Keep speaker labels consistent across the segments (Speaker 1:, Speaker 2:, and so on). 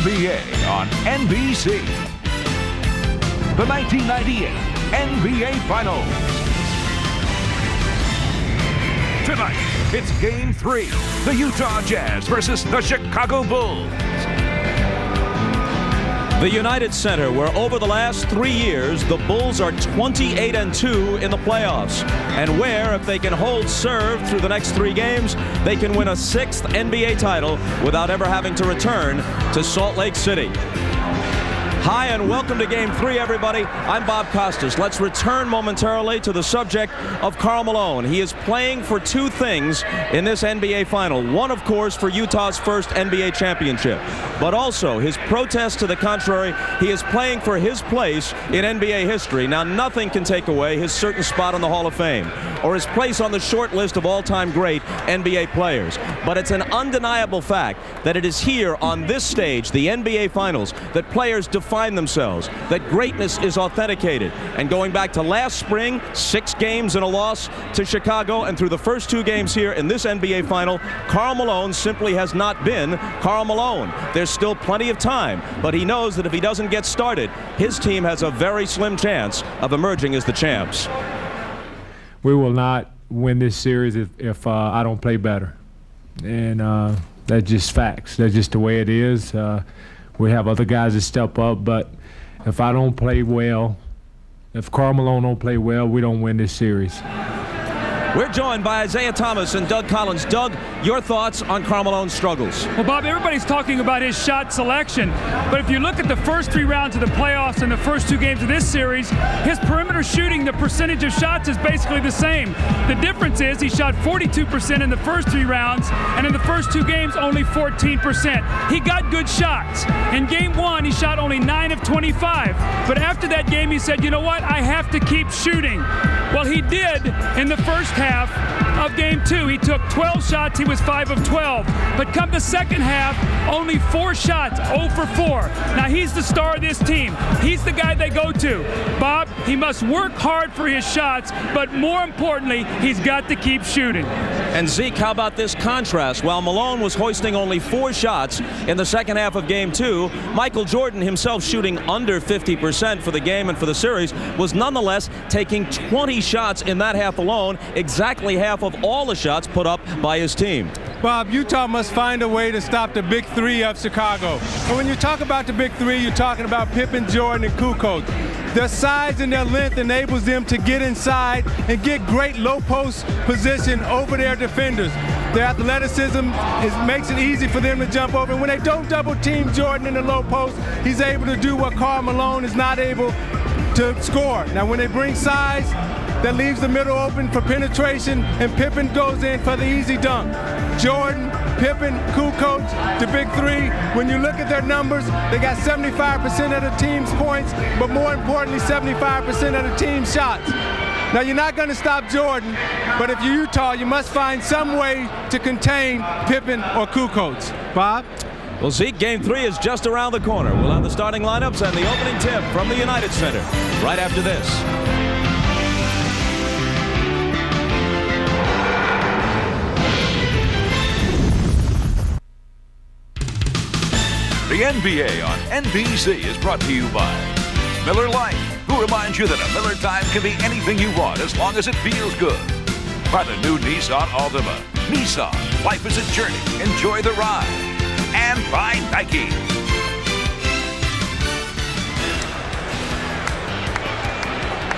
Speaker 1: NBA on NBC. The 1998 NBA Finals. Tonight, it's Game 3. The Utah Jazz versus the Chicago Bulls.
Speaker 2: The United Center, where over the last 3 years, the Bulls are 28-2 in the playoffs. And where, if they can hold serve through the next 3 games, they can win a 6th NBA title without ever having to return to Salt Lake City. Hi, and welcome to Game 3, everybody. I'm Bob Costas. Let's return momentarily to the subject of Karl Malone. He is playing for 2 things in this NBA final. One, of course, for Utah's first NBA championship. But also, his protest to the contrary, he is playing for his place in NBA history. Now, nothing can take away his certain spot on the Hall of Fame or his place on the short list of all-time great NBA players. But it's an undeniable fact that it is here on this stage, the NBA Finals, that players define themselves, that greatness is authenticated. And going back to last spring, 6 games and a loss to Chicago, and through the first 2 games here in this NBA final, Karl Malone simply has not been Karl Malone. There's still plenty of time, but he knows that if he doesn't get started, his team has a very slim chance of emerging as the champs.
Speaker 3: We will not win this series if I don't play better. And that's just facts. That's just the way it is. We have other guys that step up, but if I don't play well, if Karl Malone don't play well, we don't win this series.
Speaker 2: We're joined by Isaiah Thomas and Doug Collins. Doug, your thoughts on Karl Malone's struggles?
Speaker 4: Well, Bob, everybody's talking about his shot selection, but if you look at the first 3 rounds of the playoffs and the first 2 games of this series, his perimeter shooting, the percentage of shots is basically the same. The difference is he shot 42% in the first 3 rounds, and in the first 2 games, only 14%. He got good shots. In Game 1, he shot only 9 of 25, but after that game, he said, you know what, I have to keep shooting. Well, he did in the first half of Game 2. He took 12 shots. He was 5 of 12. But come the second half, only 4 shots, 0 for 4. Now, he's the star of this team. He's the guy they go to. Bob, he must work hard for his shots, but more importantly, he's got to keep shooting.
Speaker 2: And Zeke, how about this contrast? While Malone was hoisting only 4 shots in the second half of Game 2, Michael Jordan, himself shooting under 50% for the game and for the series, was nonetheless taking 20 shots in that half alone, exactly half of all the shots put up by his team.
Speaker 5: Bob, Utah must find a way to stop the big 3 of Chicago. And when you talk about the big 3, you're talking about Pippen, Jordan, and Kukoc. Their size and their length enables them to get inside and get great low post position over their defenders. Their athleticism makes it easy for them to jump over. And when they don't double team Jordan in the low post, he's able to do what Karl Malone is not able to score. Now, when they bring size, that leaves the middle open for penetration, and Pippen goes in for the easy dunk. Jordan, Pippen, Kukoc, the big 3, when you look at their numbers, they got 75% of the team's points, but more importantly, 75% of the team's shots. Now, you're not going to stop Jordan, but if you're Utah, you must find some way to contain Pippen or Kukoc. Bob?
Speaker 2: Well, Zeke, Game 3 is just around the corner. We'll have the starting lineups and the opening tip from the United Center right after this.
Speaker 1: The NBA on NBC is brought to you by Miller Lite, who reminds you that a Miller time can be anything you want as long as it feels good. By the new Nissan Altima. Nissan, life is a journey. Enjoy the ride. And by Nike.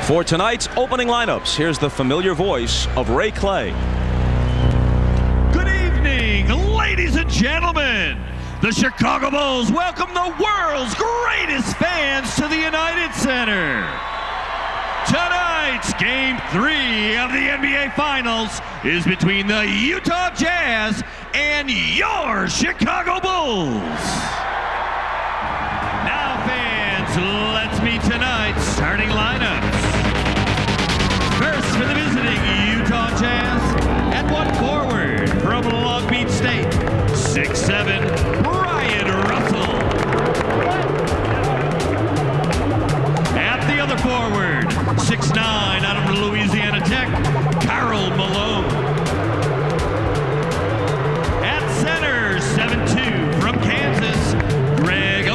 Speaker 2: For tonight's opening lineups, here's the familiar voice of Ray Clay.
Speaker 6: Good evening, ladies and gentlemen. The Chicago Bulls welcome the world's greatest fans to the United Center. Tonight's Game 3 of the NBA Finals is between the Utah Jazz and your Chicago Bulls. Now, fans, let's meet tonight's starting lineups. First for the visiting Utah Jazz, at 1 forward from Long Beach State, 6'7", Bryon Russell. At the other forward, 6'9", out of Louisiana Tech, Karl Malone. At center, 7'2", from Kansas, Greg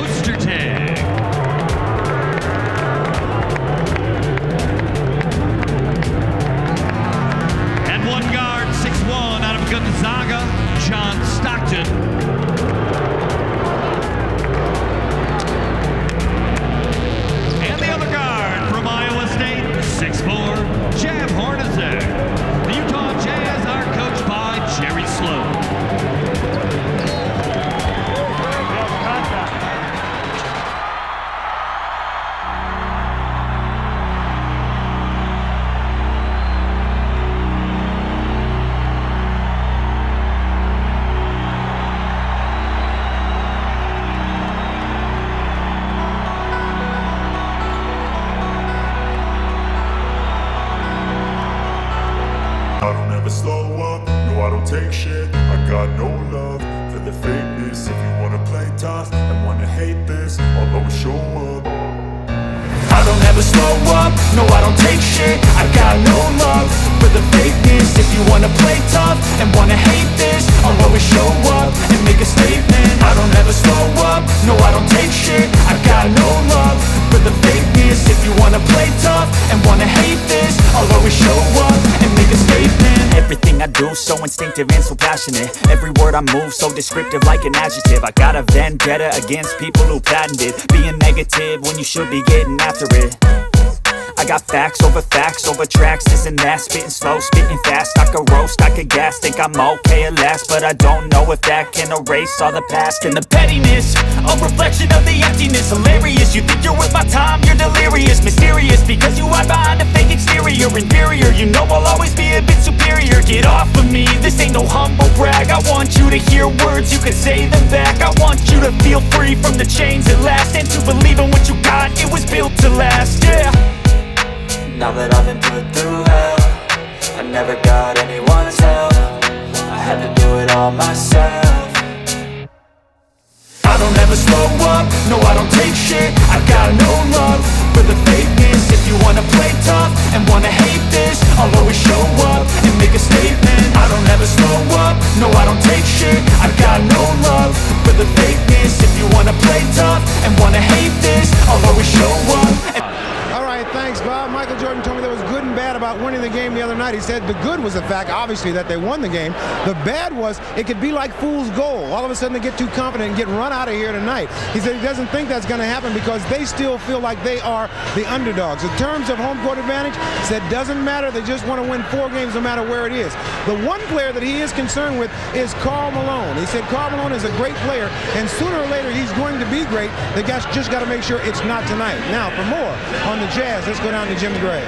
Speaker 7: slow up, no I don't take shit. I got no love for the fakeness. If you wanna play tough and wanna hate this, I'll always show up.
Speaker 8: I don't ever slow up, no I don't take shit. I got no love for the fakeness. If you wanna play tough and wanna hate this, I'll always show up and make a statement. I don't ever slow up, no I don't take shit. I got no love for the fakeness. If you wanna play tough and wanna hate this, I'll always show up and make a statement. Everything I do so instinctive and so passionate. Every word I move so descriptive like an adjective. I got a vendetta against people who patented being negative when you should be getting after it. I got facts over tracks, this and that. Spitting slow, spitting fast. I could roast, I could gas. Think I'm okay at last, but I don't know if that can erase all the past. And the pettiness, a reflection of the emptiness. Hilarious, you think you're worth my time, you're delirious. Mysterious, because you hide behind a fake exterior. Inferior, you know I'll always be a bit superior. Get off of me, this ain't no humble brag. I want you to hear words, you can say them back. I want you to feel free from the chains at last, and to believe in what you got, it was built to last, yeah. Now that I've been put through hell, I never got anyone's help. I had to do it all myself. I don't ever slow up, no I don't take shit. I got no love for the fakeness. If you wanna play tough and wanna hate this, I'll always show up and make a statement. I don't ever slow up, no I don't take shit. I got no love for the fakeness. If you wanna play tough and wanna hate this, I'll always show up.
Speaker 9: Thanks, Bob. Michael Jordan told me there was good and bad about winning the game the other night. He said the good was the fact, obviously, that they won the game. The bad was it could be like fool's gold. All of a sudden they get too confident and get run out of here tonight. He said he doesn't think that's going to happen because they still feel like they are the underdogs. In terms of home court advantage, he said doesn't matter. They just want to win 4 games no matter where it is. The one player that he is concerned with is Karl Malone. He said Karl Malone is a great player, and sooner or later he's going to be great. They just got to make sure it's not tonight. Now, for more on the Jazz, let's go down to Jim Gray.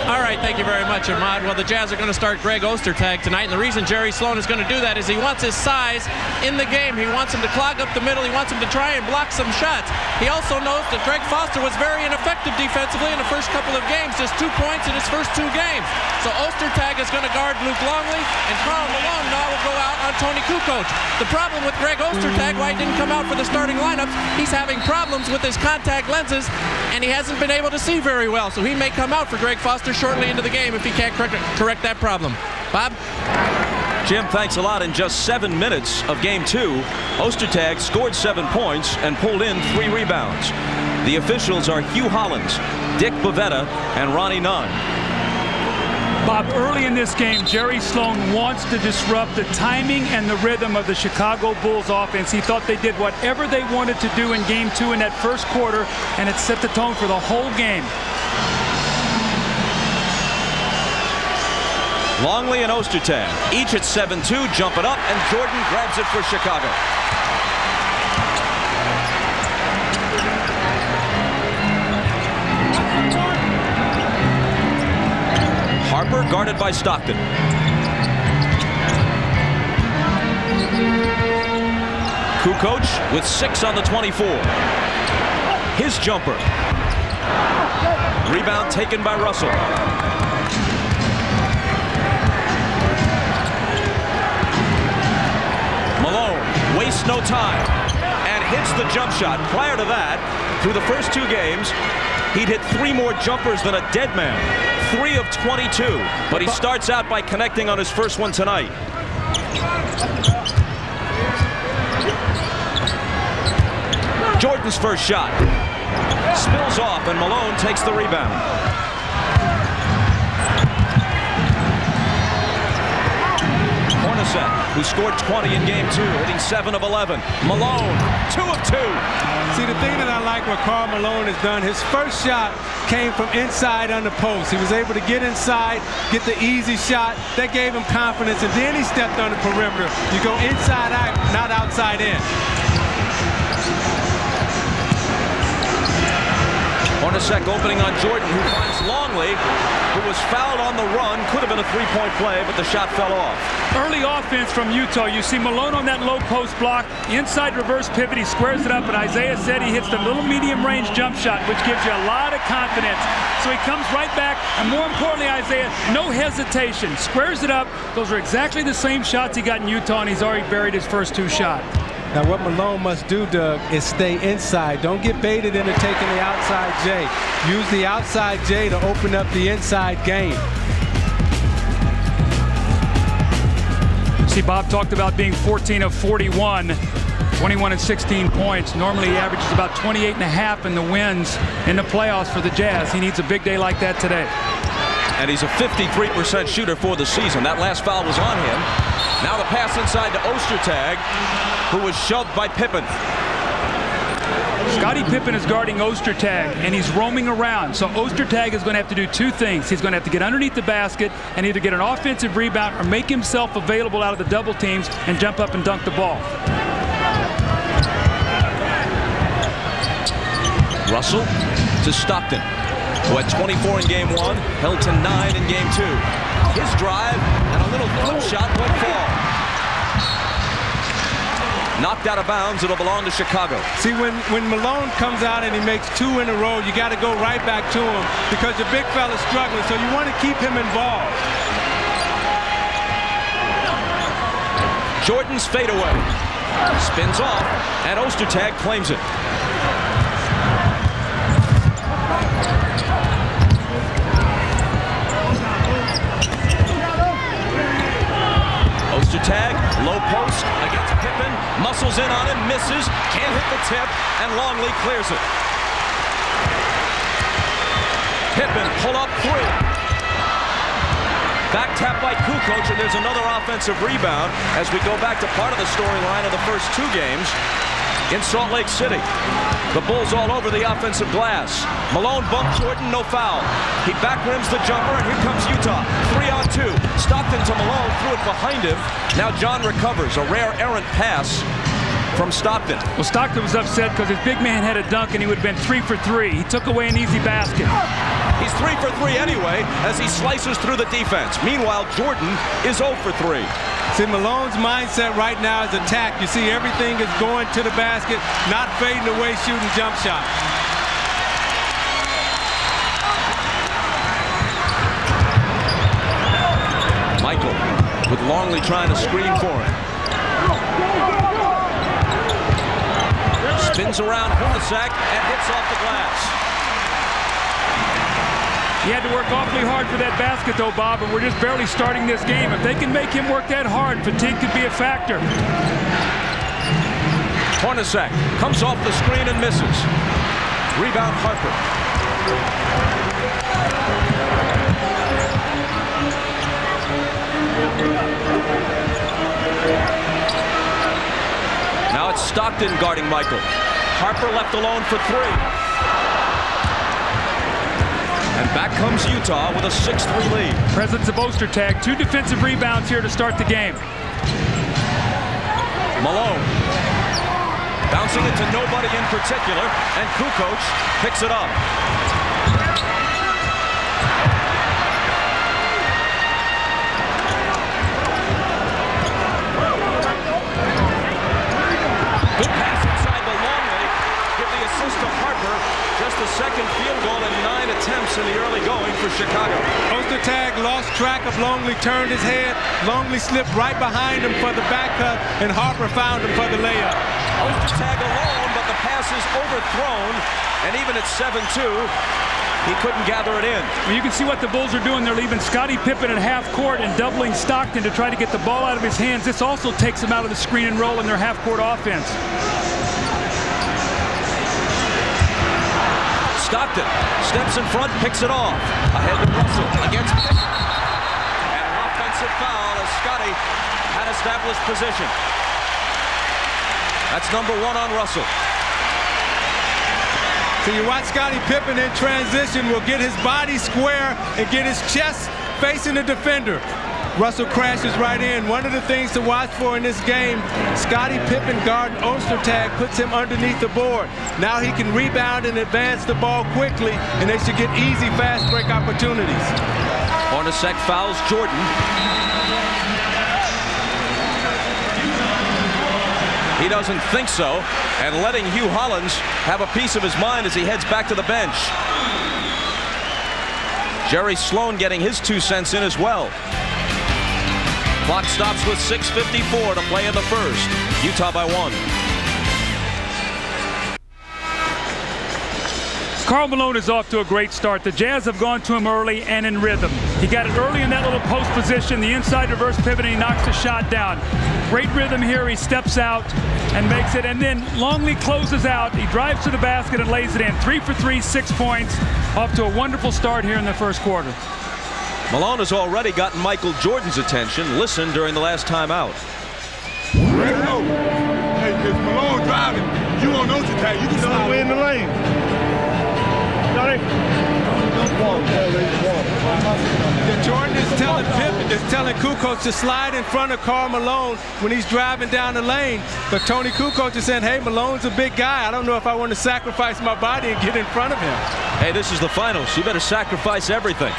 Speaker 10: All right, thank you very much, Ahmad. Well, the Jazz are going to start Greg Ostertag tonight, and the reason Jerry Sloan is going to do that is he wants his size in the game. He wants him to clog up the middle. He wants him to try and block some shots. He also knows that Greg Foster was very ineffective defensively in the first couple of games, just 2 points in his first 2 games. So Ostertag is going to guard Luke Longley, and Karl Malone now will go out on Toni Kukoc. The problem with Greg Ostertag, why he didn't come out for the starting lineups, he's having problems with his contact lenses, and he hasn't been able to see very well. So he may come out for Greg Foster shortly into the game if he can't correct that problem. Bob?
Speaker 2: Jim, thanks a lot. In just 7 minutes of Game 2, Ostertag scored 7 points and pulled in 3 rebounds. The officials are Hugh Hollins, Dick Bavetta, and Ronnie Nunn.
Speaker 4: Bob, early in this game, Jerry Sloan wants to disrupt the timing and the rhythm of the Chicago Bulls offense. He thought they did whatever they wanted to do in Game 2 in that first quarter, and it set the tone for the whole game.
Speaker 2: Longley and Ostertag, each at 7-2, jump it up, and Jordan grabs it for Chicago. Harper guarded by Stockton. Kukoc with 6 on the 24. His jumper. Rebound taken by Russell. Malone wastes no time and hits the jump shot. Prior to that, through the first 2 games, he'd hit 3 more jumpers than a dead man. 3 of 22, but he starts out by connecting on his first one tonight. Jordan's first shot spills off, and Malone takes the rebound. Hornacek, who scored 20 in Game 2, hitting 7 of 11. Malone, 2 of 2.
Speaker 5: See, the thing that I like what Karl Malone has done, his first shot came from inside on the post. He was able to get inside, get the easy shot. That gave him confidence, and then he stepped on the perimeter. You go inside out, not outside in.
Speaker 2: Hornacek opening on Jordan, who finds Longley, who was fouled on the run. Could have been a three-point play, but the shot fell off.
Speaker 4: Early offense from Utah. You see Malone on that low post block. Inside reverse pivot, he squares it up, and Isaiah said he hits the little medium-range jump shot, which gives you a lot of confidence. So he comes right back, and more importantly, Isaiah, no hesitation. Squares it up. Those are exactly the same shots he got in Utah, and he's already buried his first two shots.
Speaker 5: Now what Malone must do, Doug, is stay inside. Don't get baited into taking the outside J. Use the outside J to open up the inside game.
Speaker 4: See, Bob talked about being 14 of 41, 21 and 16 points. Normally he averages about 28.5 in the wins in the playoffs for the Jazz. He needs a big day like that today.
Speaker 2: And he's a 53% shooter for the season. That last foul was on him. Now the pass inside to Ostertag, who was shoved by Pippen.
Speaker 4: Scottie Pippen is guarding Ostertag, and he's roaming around. So Ostertag is going to have to do two things. He's going to have to get underneath the basket and either get an offensive rebound or make himself available out of the double teams and jump up and dunk the ball.
Speaker 2: Russell to Stockton, who had 24 in game one, held to 9 in game two. His drive and a little flip shot went fall. Knocked out of bounds. It'll belong to Chicago.
Speaker 5: See, when Malone comes out and he makes two in a row, you got to go right back to him because the big fella's struggling, so you want to keep him involved.
Speaker 2: Jordan's fadeaway. Spins off, and Ostertag claims it. Ostertag, low post against Pippen, muscles in on him, misses, can't hit the tip, and Longley clears it. Pippen, pull up three. Back tap by Kukoc, and there's another offensive rebound as we go back to part of the storyline of the first two games in Salt Lake City. The Bulls all over the offensive glass. Malone bumped Jordan, no foul. He back rims the jumper, and here comes Utah. 3-on-2. Stockton to Malone, threw it behind him. Now John recovers. A rare errant pass from Stockton.
Speaker 4: Well, Stockton was upset because his big man had a dunk, and he would have been 3 for 3. He took away an easy basket.
Speaker 2: He's 3 for 3 anyway as he slices through the defense. Meanwhile, Jordan is 0 for 3.
Speaker 5: See, Malone's mindset right now is attack. You see everything is going to the basket, not fading away shooting jump shots.
Speaker 2: Michael with Longley trying to screen for him. Spins around Hornacek and hits off the glass.
Speaker 4: He had to work awfully hard for that basket, though, Bob, and we're just barely starting this game. If they can make him work that hard, fatigue could be a factor.
Speaker 2: Hornacek comes off the screen and misses. Rebound Harper. Now it's Stockton guarding Michael. Harper left alone for 3. And back comes Utah with a 6-3 lead.
Speaker 4: Presence of Ostertag, 2 defensive rebounds here to start the game.
Speaker 2: Malone bouncing it to nobody in particular, and Kukoc picks it up. Good pass inside to Longley. Give the assist to Harper. Just the second field goal in 9 attempts in the early going for Chicago.
Speaker 5: Ostertag lost track of Longley, turned his head. Longley slipped right behind him for the back cut, and Harper found him for the layup.
Speaker 2: Ostertag alone, but the pass is overthrown, and even at 7-2, he couldn't gather it in.
Speaker 4: Well, you can see what the Bulls are doing. They're leaving Scottie Pippen at half court and doubling Stockton to try to get the ball out of his hands. This also takes him out of the screen and roll in their half court offense.
Speaker 2: Stockton steps in front, picks it off. Ahead to Russell against Pippen. And an offensive foul as Scottie had established position. That's number 1 on Russell.
Speaker 5: So you watch Scottie Pippen in transition will get his body square and get his chest facing the defender. Russell crashes right in. One of the things to watch for in this game, Scottie Pippen guarding Ostertag puts him underneath the board. Now he can rebound and advance the ball quickly, and they should get easy fast break opportunities.
Speaker 2: Hornacek fouls Jordan. He doesn't think so, and letting Hugh Hollins have a piece of his mind as he heads back to the bench. Jerry Sloan getting his 2 cents in as well. Clock stops with 6:54 to play in the first. Utah by 1.
Speaker 4: Karl Malone is off to a great start. The Jazz have gone to him early and in rhythm. He got it early in that little post position, the inside reverse pivot, and he knocks the shot down. Great rhythm here. He steps out and makes it, and then Longley closes out. He drives to the basket and lays it in. 3 for 3, 6 points. Off to a wonderful start here in the first quarter.
Speaker 2: Malone has already gotten Michael Jordan's attention. Listen during the last timeout.
Speaker 11: Hey, if Malone driving, you on Ostertag, you can slide away in the lane.
Speaker 5: Jordan is telling Kukoc to slide in front of Karl Malone when he's driving down the lane. But Toni Kukoc is saying, hey, Malone's a big guy. I don't know if I want to sacrifice my body and get in front of him.
Speaker 2: Hey, this is the finals. You better sacrifice everything.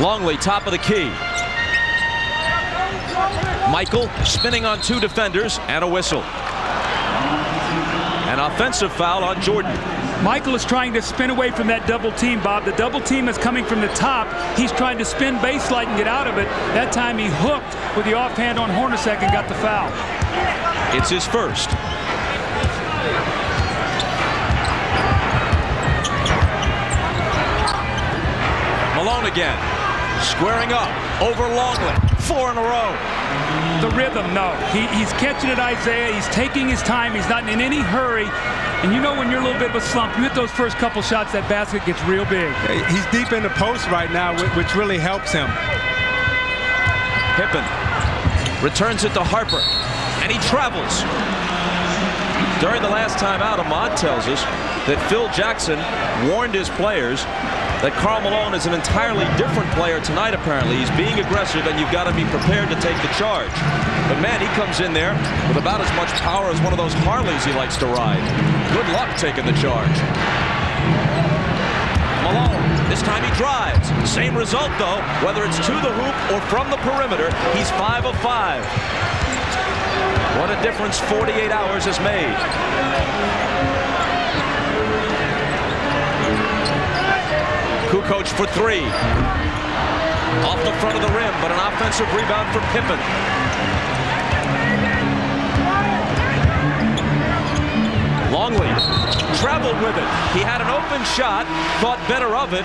Speaker 2: Longley, top of the key. Michael spinning on 2 defenders and a whistle. An offensive foul on Jordan.
Speaker 4: Michael is trying to spin away from that double team, Bob. The double team is coming from the top. He's trying to spin baseline and get out of it. That time he hooked with the offhand on Hornacek and got the foul.
Speaker 2: It's his first. Malone again. Squaring up over Longley. 4 in a row.
Speaker 4: The rhythm, no. He's catching it, Isaiah. He's taking his time. He's not in any hurry. And you know when you're a little bit of a slump, you hit those first couple shots, that basket gets real big.
Speaker 5: He's deep in the post right now, which really helps him.
Speaker 2: Pippen returns it to Harper, and he travels. During the last timeout, Ahmad tells us that Phil Jackson warned his players that Karl Malone is an entirely different player tonight, apparently. He's being aggressive, and you've got to be prepared to take the charge. But, man, he comes in there with about as much power as one of those Harleys he likes to ride. Good luck taking the charge. Malone, this time he drives. Same result, though. Whether it's to the hoop or from the perimeter, he's 5 of 5. What a difference 48 hours has made. Kukoc for 3. Off the front of the rim, but an offensive rebound for Pippen. Longley traveled with it. He had an open shot, thought better of it,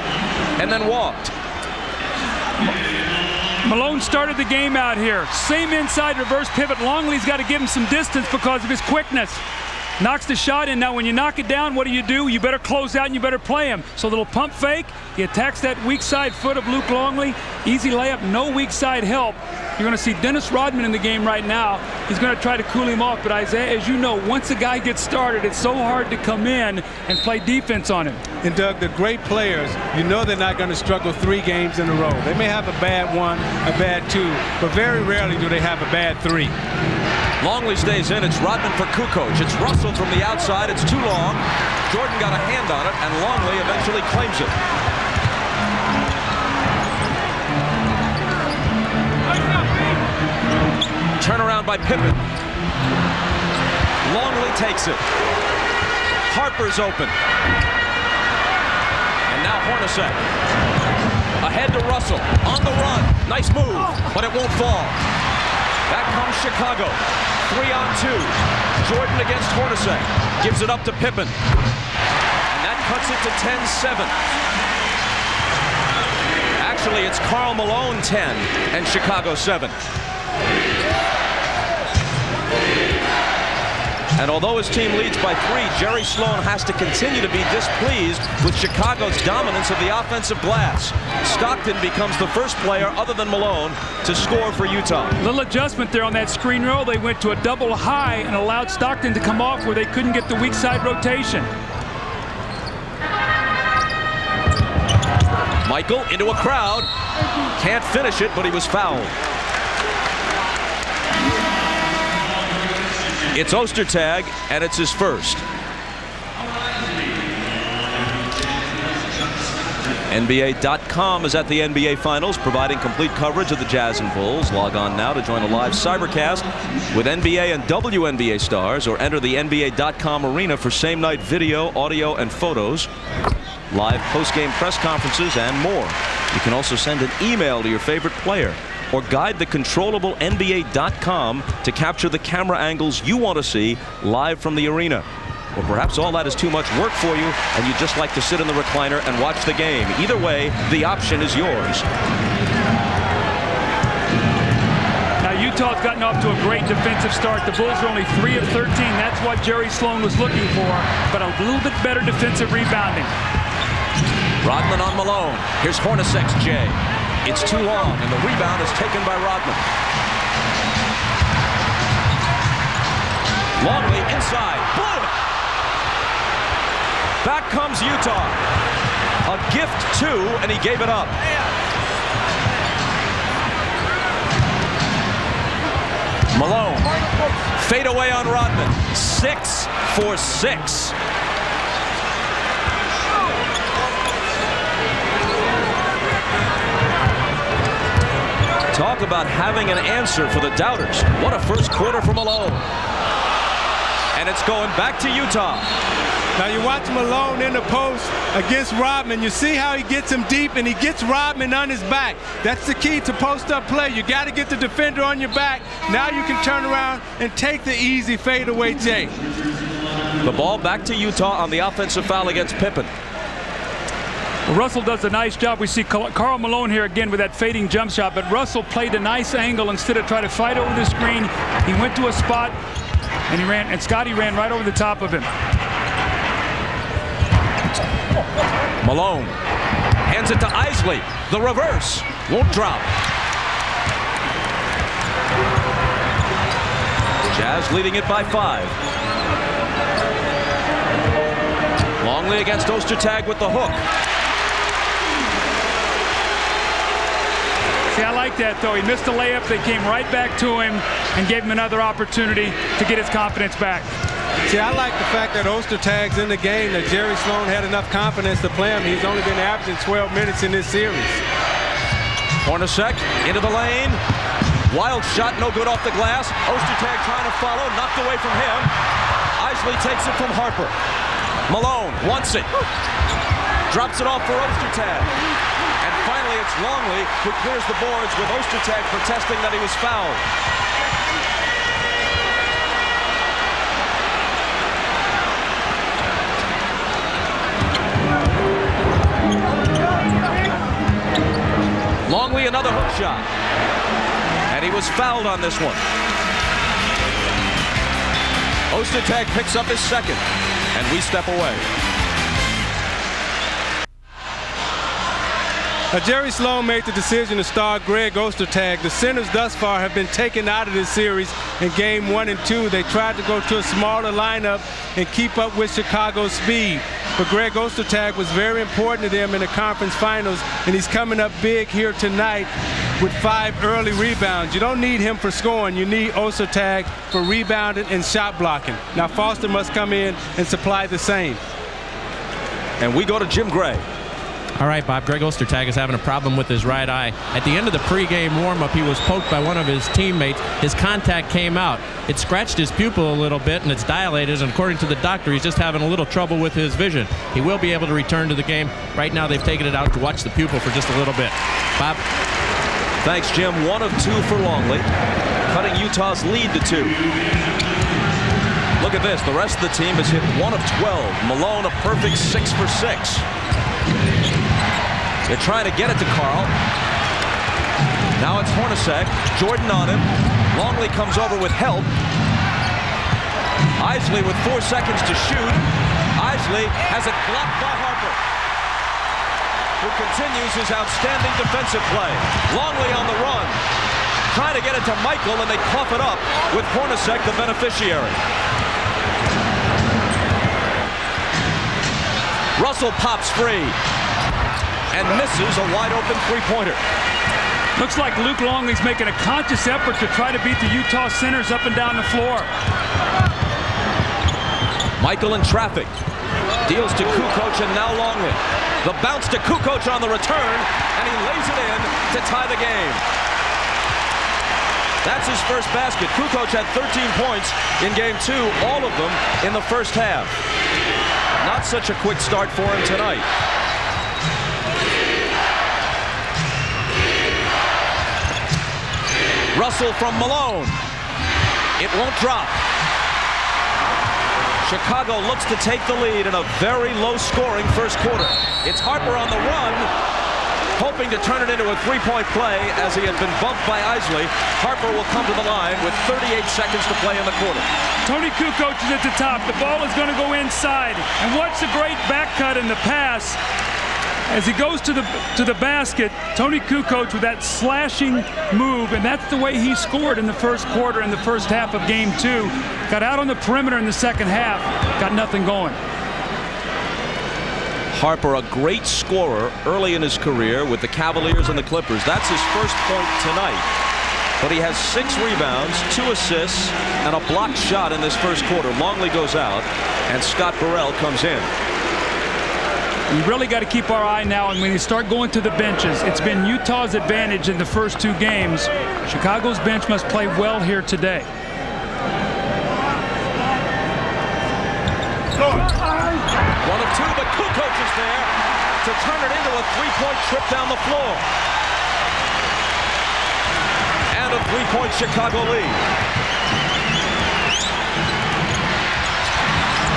Speaker 2: and then walked.
Speaker 4: Malone started the game out here. Same inside reverse pivot. Longley's got to give him some distance because of his quickness. Knocks the shot in. Now when you knock it down, what do? You better close out and you better play him. So a little pump fake. He attacks that weak side foot of Luke Longley. Easy layup, no weak side help. You're going to see Dennis Rodman in the game right now. He's going to try to cool him off. But Isaiah, as you know, once a guy gets started, it's so hard to come in and play defense on him.
Speaker 5: And Doug, the great players, you know they're not going to struggle 3 games in a row. They may have a bad 1, a bad 2, but very rarely do they have a bad 3.
Speaker 2: Longley stays in. It's Rodman for Kukoc. It's Russell from the outside. It's too long. Jordan got a hand on it, and Longley eventually claims it. Turnaround by Pippen. Longley takes it. Harper's open. And now Hornacek. Ahead to Russell. On the run. Nice move, but it won't fall. Back comes Chicago. 3 on 2. Jordan against Hornacek. Gives it up to Pippen. And that cuts it to 10-7. Actually, it's Karl Malone 10 and Chicago 7. And although his team leads by 3, Jerry Sloan has to continue to be displeased with Chicago's dominance of the offensive glass. Stockton becomes the first player other than Malone to score for Utah.
Speaker 4: Little adjustment there on that screen roll. They went to a double high and allowed Stockton to come off where they couldn't get the weak side rotation.
Speaker 2: Michael into a crowd. Can't finish it, but he was fouled. It's Ostertag, and it's his first. NBA.com is at the NBA Finals, providing complete coverage of the Jazz and Bulls. Log on now to join a live cybercast with NBA and WNBA stars, or enter the NBA.com arena for same-night video, audio, and photos, live post-game press conferences, and more. You can also send an email to your favorite player, or guide the controllable NBA.com to capture the camera angles you want to see live from the arena. Or perhaps all that is too much work for you and you'd just like to sit in the recliner and watch the game. Either way, the option is yours.
Speaker 4: Now Utah's gotten off to a great defensive start. The Bulls are only 3 of 13. That's what Jerry Sloan was looking for, but a little bit better defensive rebounding.
Speaker 2: Rodman on Malone. Here's Hornacek's J. It's too long, and the rebound is taken by Rodman. Longley inside. Blew it. Back comes Utah. A gift too, and he gave it up. Malone. Fade away on Rodman. 6 for 6. Talk about having an answer for the doubters. What a first quarter for Malone. And it's going back to Utah.
Speaker 5: Now you watch Malone in the post against Rodman. You see how he gets him deep and he gets Rodman on his back. That's the key to post-up play. You got to get the defender on your back. Now you can turn around and take the easy fadeaway J.
Speaker 2: The ball back to Utah on the offensive foul against Pippen.
Speaker 4: Well, Russell does a nice job. We see Karl Malone here again with that fading jump shot, but Russell played a nice angle instead of trying to fight over the screen. He went to a spot and he ran, and Scottie ran right over the top of him.
Speaker 2: Malone hands it to Eisley. The reverse won't drop. Jazz leading it by 5. Longley against Ostertag with the hook.
Speaker 4: See, I like that, though. He missed a layup. They came right back to him and gave him another opportunity to get his confidence back.
Speaker 5: See, I like the fact that Ostertag's in the game, that Jerry Sloan had enough confidence to play him. He's only been averaging 12 minutes in this series.
Speaker 2: Hornacek into the lane. Wild shot, no good off the glass. Ostertag trying to follow, knocked away from him. Eisley takes it from Harper. Malone wants it. Drops it off for Ostertag. And finally it's Longley who clears the boards with Ostertag protesting that he was fouled. Longley another hook shot. And he was fouled on this one. Ostertag picks up his second. And we step away.
Speaker 5: Now, Jerry Sloan made the decision to start Greg Ostertag. The centers thus far have been taken out of this series in game 1 and 2. They tried to go to a smaller lineup and keep up with Chicago's speed. But Greg Ostertag was very important to them in the conference finals, and he's coming up big here tonight with 5 early rebounds. You don't need him for scoring. You need Ostertag for rebounding and shot blocking. Now Foster must come in and supply the same.
Speaker 2: And we go to Jim Gray.
Speaker 12: All right, Bob, Greg Ostertag is having a problem with his right eye. At the end of the pregame warm-up, he was poked by one of his teammates. His contact came out. It scratched his pupil a little bit, and it's dilated, and according to the doctor, he's just having a little trouble with his vision. He will be able to return to the game. Right now, they've taken it out to watch the pupil for just a little bit. Bob?
Speaker 2: Thanks, Jim. 1 of 2 for Longley, cutting Utah's lead to 2. Look at this. The rest of the team has hit 1 of 12. Malone a perfect 6 for 6. They're trying to get it to Karl. Now it's Hornacek. Jordan on him. Longley comes over with help. Eisley with 4 seconds to shoot. Eisley has it blocked by Harper, who continues his outstanding defensive play. Longley on the run. Trying to get it to Michael, and they cough it up with Hornacek the beneficiary. Russell pops free. and misses a wide-open three-pointer.
Speaker 4: Looks like Luke Longley's making a conscious effort to try to beat the Utah centers up and down the floor.
Speaker 2: Michael in traffic. Deals to Kukoc and now Longley. The bounce to Kukoc on the return, and he lays it in to tie the game. That's his first basket. Kukoc had 13 points in game 2, all of them in the first half. Not such a quick start for him tonight. Russell from Malone. It won't drop. Chicago looks to take the lead in a very low-scoring first quarter. It's Harper on the run, hoping to turn it into a three-point play as he had been bumped by Eisley. Harper will come to the line with 38 seconds to play in the quarter.
Speaker 4: Toni Kukoc is at the top. The ball is going to go inside. And watch the great back cut in the pass. As he goes to the basket, Toni Kukoc with that slashing move, and that's the way he scored in the first quarter in the first half of game 2. Got out on the perimeter in the second half, got nothing going.
Speaker 2: Harper, a great scorer early in his career with the Cavaliers and the Clippers. That's his first point tonight. But he has 6 rebounds, 2 assists, and a blocked shot in this first quarter. Longley goes out, and Scott Burrell comes in.
Speaker 4: We really got to keep our eye now, and when you start going to the benches, it's been Utah's advantage in the first 2 games. Chicago's bench must play well here today.
Speaker 2: One of 2, but Kukoc is there to turn it into a three-point trip down the floor. And a three-point Chicago lead.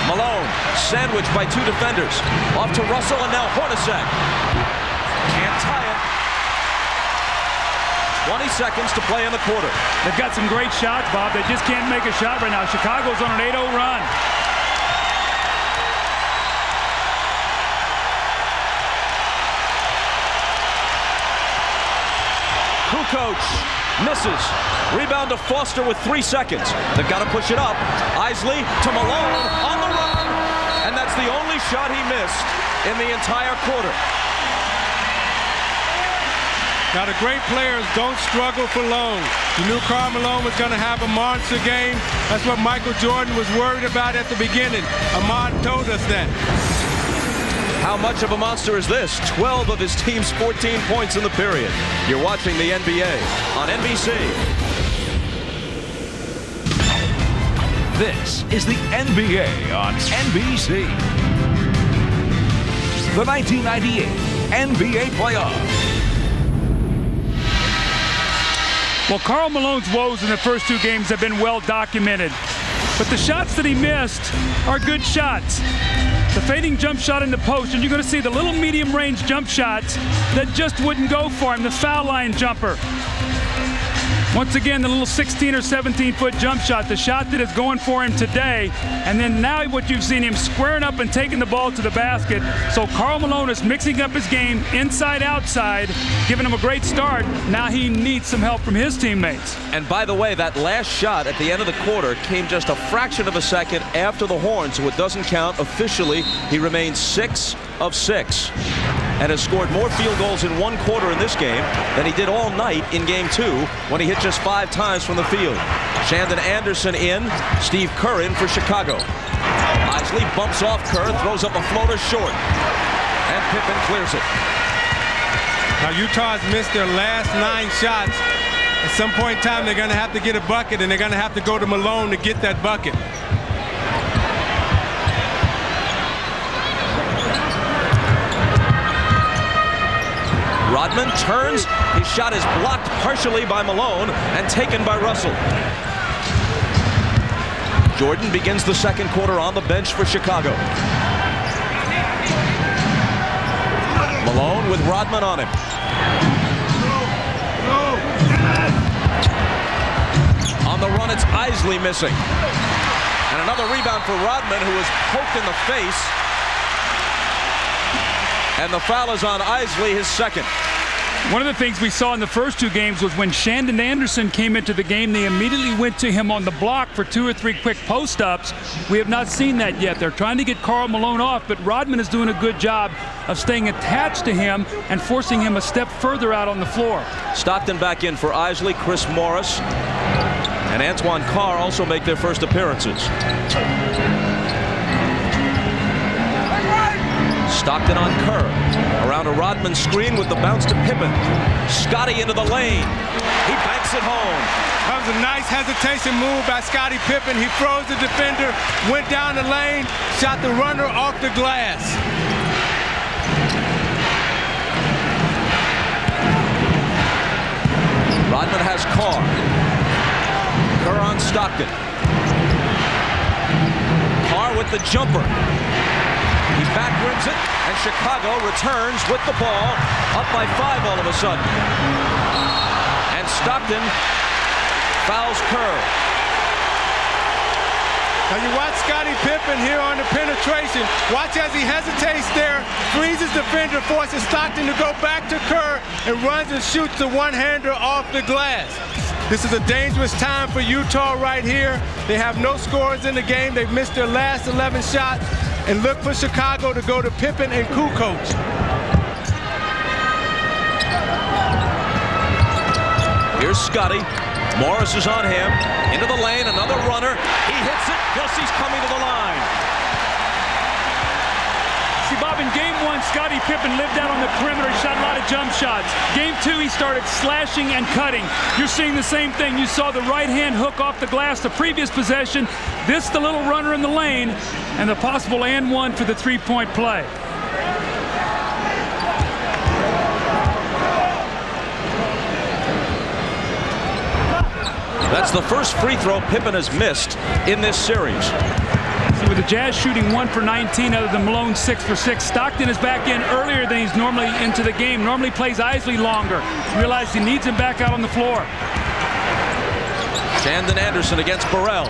Speaker 2: Malone, sandwiched by 2 defenders. Off to Russell, and now Hornacek. Can't tie it. 20 seconds to play in the quarter.
Speaker 4: They've got some great shots, Bob. They just can't make a shot right now. Chicago's on an 8-0 run.
Speaker 2: Kukoc misses. Rebound to Foster with 3 seconds. They've got to push it up. Eisley to Malone on the run. And that's the only shot he missed in the entire quarter.
Speaker 5: Now the great players don't struggle for long. You knew Karl Malone was going to have a monster game. That's what Michael Jordan was worried about at the beginning. Ahmad told us that.
Speaker 2: How much of a monster is this? 12 of his team's 14 points in the period. You're watching the NBA on NBC.
Speaker 1: This is the NBA on NBC. The 1998 NBA playoffs.
Speaker 4: Well, Karl Malone's woes in the first 2 games have been well documented. But the shots that he missed are good shots. The fading jump shot in the post, and you're going to see the little medium-range jump shots that just wouldn't go for him, the foul line jumper. Once again, the little 16 or 17-foot jump shot, the shot that is going for him today. And then now what you've seen him squaring up and taking the ball to the basket. So Karl Malone is mixing up his game inside, outside, giving him a great start. Now he needs some help from his teammates.
Speaker 2: And by the way, that last shot at the end of the quarter came just a fraction of a second after the horn, so it doesn't count officially. He remains 6 of 6 and has scored more field goals in 1 quarter in this game than he did all night in game 2 when he hit just 5 times from the field. Shandon Anderson in, Steve Kerr in for Chicago. Eisley bumps off Kerr, throws up a floater short, and Pippen clears it.
Speaker 5: Now Utah's missed their last 9 shots. At some point in time, they're going to have to get a bucket, and they're going to have to go to Malone to get that bucket.
Speaker 2: Rodman turns. His shot is blocked partially by Malone and taken by Russell. Jordan begins the second quarter on the bench for Chicago. Malone with Rodman on him. On the run, it's Eisley missing. And another rebound for Rodman, who was poked in the face. And the foul is on Eisley, his second.
Speaker 4: One of the things we saw in the first two games was when Shandon Anderson came into the game, they immediately went to him on the block for 2 or 3 quick post-ups. We have not seen that yet. They're trying to get Karl Malone off, but Rodman is doing a good job of staying attached to him and forcing him a step further out on the floor. Stockton back in for Eisley, Chris Morris, and Antoine Carr also make their first appearances. Stockton on Kerr. Around a Rodman screen with the bounce to Pippen. Scottie into the lane. He banks it home.
Speaker 5: That was a nice hesitation move by Scottie Pippen. He froze the defender, went down the lane, shot the runner off the glass.
Speaker 2: Rodman has Carr. Kerr on Stockton. Carr with the jumper. He backrims it, and Chicago returns with the ball, up by 5 all of a sudden. And Stockton fouls Kerr.
Speaker 5: Now you watch Scottie Pippen here on the penetration. Watch as he hesitates there, freezes the defender, forces Stockton to go back to Kerr, and runs and shoots the one-hander off the glass. This is a dangerous time for Utah right here. They have no scores in the game. They've missed their last 11 shots. And look for Chicago to go to Pippen and Kukoc.
Speaker 2: Here's Scottie. Morris is on him. Into the lane, another runner. He hits it. Kelsey's coming to the line.
Speaker 4: See, Bob, in game 1, Scottie Pippen lived out on the perimeter. He shot a lot of jump shots. Game 2, he started slashing and cutting. You're seeing the same thing. You saw the right-hand hook off the glass the previous possession. This, the little runner in the lane, and the possible and one for the three-point play.
Speaker 2: That's the first free throw Pippen has missed in this series.
Speaker 4: See, with the Jazz shooting 1 for 19, other than Malone 6 for 6, Stockton is back in earlier than he's normally into the game. Normally plays Eisley longer. Realized he needs him back out on the floor.
Speaker 2: Shandon Anderson against Burrell.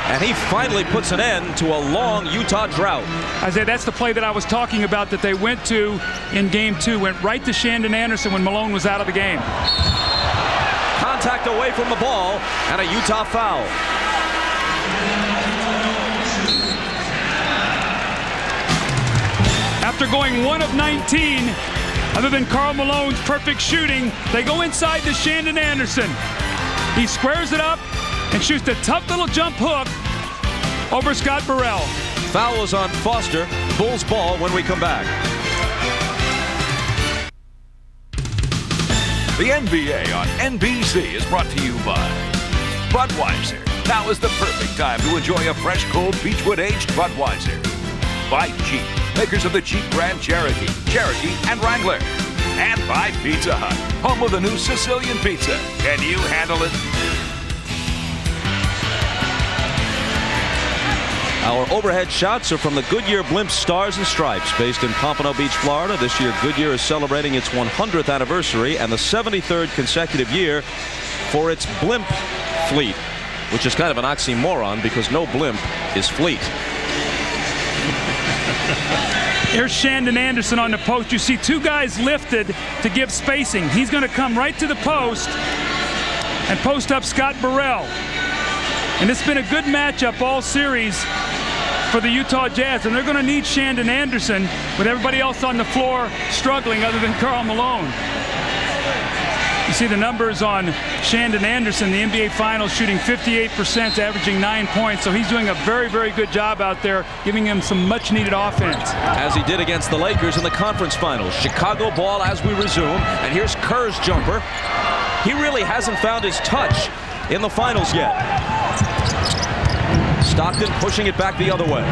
Speaker 2: And he finally puts an end to a long Utah drought.
Speaker 4: Isaiah, that's the play that I was talking about that they went to in game 2. Went right to Shandon Anderson when Malone was out of the game.
Speaker 2: Contact away from the ball and a Utah foul.
Speaker 4: After going 1 of 19, other than Karl Malone's perfect shooting, they go inside to Shandon Anderson. He squares it up and shoots a tough little jump hook over Scott Burrell.
Speaker 2: Foul is on Foster. Bulls ball when we come back.
Speaker 1: The NBA on NBC is brought to you by Budweiser. Now is the perfect time to enjoy a fresh, cold Beechwood aged Budweiser. By Jeep, makers of the Jeep Grand Cherokee, and Wrangler. And by Pizza Hut, home of the new Sicilian pizza. Can you handle it?
Speaker 2: Our overhead shots are from the Goodyear Blimp Stars and Stripes, based in Pompano Beach, Florida. This year, Goodyear is celebrating its 100th anniversary and the 73rd consecutive year for its blimp fleet, which is kind of an oxymoron because no blimp is fleet.
Speaker 4: Here's Shandon Anderson on the post. You see 2 guys lifted to give spacing. He's going to come right to the post and post up Scott Burrell. And it's been a good matchup all series for the Utah Jazz, and they're going to need Shandon Anderson with everybody else on the floor struggling other than Karl Malone. You see the numbers on Shandon Anderson, the NBA Finals, shooting 58%, averaging 9 points. So he's doing a very, very good job out there, giving him some much-needed offense.
Speaker 2: As he did against the Lakers in the conference finals. Chicago ball as we resume, and here's Kerr's jumper. He really hasn't found his touch in the finals yet. Stockton pushing it back the other way.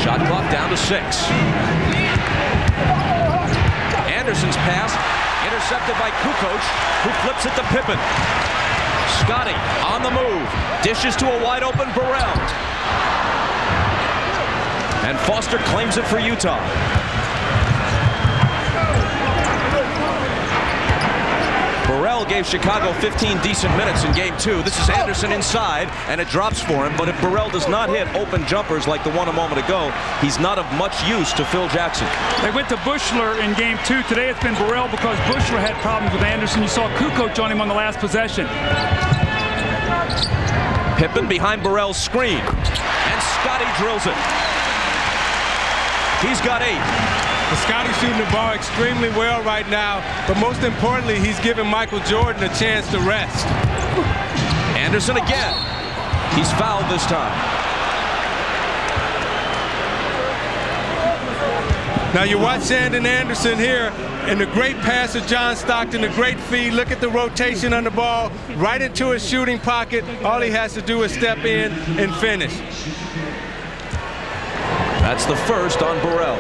Speaker 2: Shot clock down to 6. Anderson's pass intercepted by Kukoc, who flips it to Pippen. Scottie on the move, dishes to a wide open Burrell. And Foster claims it for Utah. Burrell gave gave Chicago 15 decent minutes in game 2. This is Anderson inside, and it drops for him. But if Burrell does not hit open jumpers like the one a moment ago, he's not of much use to Phil Jackson.
Speaker 4: They went to Buechler in game 2. Today it's been Burrell because Buechler had problems with Anderson. You saw Kukoc on him on the last possession.
Speaker 2: Pippen behind Burrell's screen, and Scottie drills it. He's got 8.
Speaker 5: Scottie's shooting the ball extremely well right now, but most importantly, he's giving Michael Jordan a chance to rest.
Speaker 2: Anderson again. He's fouled this time.
Speaker 5: Now you watch Shandon Anderson here, and the great pass of John Stockton, the great feed. Look at the rotation on the ball, right into his shooting pocket. All he has to do is step in and finish.
Speaker 2: That's the first on Burrell.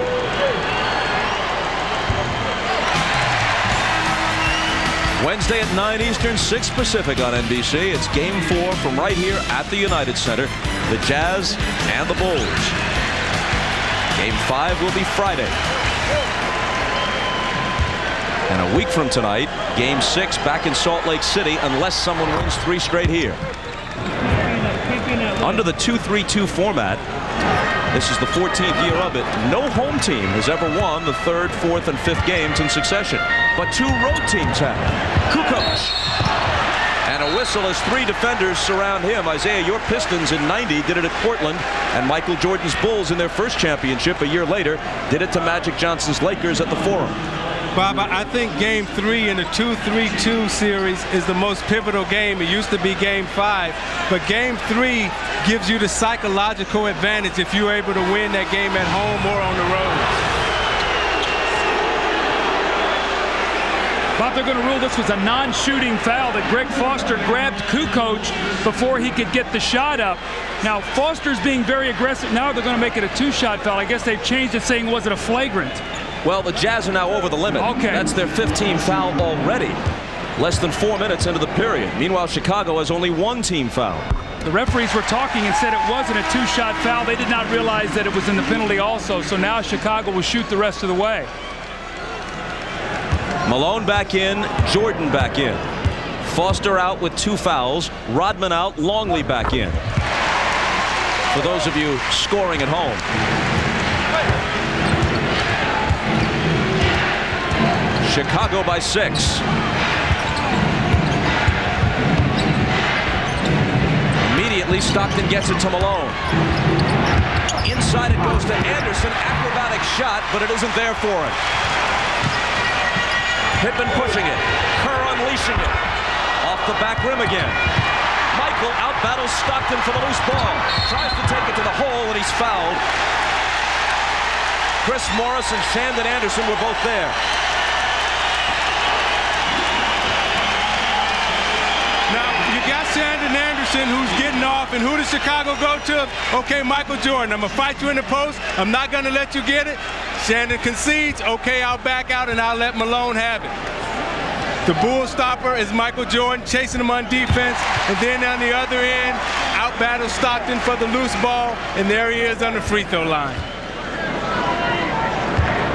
Speaker 2: Wednesday at 9 Eastern, 6 Pacific on NBC. It's game 4 from right here at the United Center. The Jazz and the Bulls. Game 5 will be Friday. And a week from tonight, game 6 back in Salt Lake City, unless someone wins 3 straight here. Under the 2-3-2 format, this is the 14th year of it. No home team has ever won the 3rd, 4th, and 5th games in succession. But 2 road teams have. Kukoc. And a whistle as 3 defenders surround him. Isaiah, your Pistons in '90 did it at Portland, and Michael Jordan's Bulls in their first championship a year later did it to Magic Johnson's Lakers at the Forum.
Speaker 5: Bob, I think game 3 in the 2-3-2 series is the most pivotal game. It used to be game 5, but game 3 gives you the psychological advantage if you're able to win that game at home or on the road.
Speaker 4: Bob, they're going to rule this was a non-shooting foul that Greg Foster grabbed Kukoc before he could get the shot up. Now, Foster's being very aggressive. Now they're going to make it a 2-shot foul. I guess they've changed it, saying was it a flagrant?
Speaker 2: Well, the Jazz are now over the limit.
Speaker 4: Okay.
Speaker 2: That's their 15th foul already. Less than 4 minutes into the period. Meanwhile, Chicago has only 1 team foul.
Speaker 4: The referees were talking and said it wasn't a 2-shot foul. They did not realize that it was in the penalty also. So now Chicago will shoot the rest of the way.
Speaker 2: Malone back in, Jordan back in. Foster out with 2 fouls. Rodman out, Longley back in. For those of you scoring at home. Chicago by 6. Immediately, Stockton gets it to Malone. Inside it goes to Anderson. Acrobatic shot, but it isn't there for him. Pippen pushing it. Kerr unleashing it. Off the back rim again. Michael out-battles Stockton for the loose ball. Tries to take it to the hole, and he's fouled. Chris Morris and Shandon Anderson were both there.
Speaker 5: Shandon Anderson, who's getting off, and who does Chicago go to? Okay, Michael Jordan, I'm going to fight you in the post. I'm not going to let you get it. Shandon concedes. Okay, I'll back out, and I'll let Malone have it. The bull stopper is Michael Jordan, chasing him on defense, and then on the other end, out-battles Stockton for the loose ball, and there he is on the free throw line.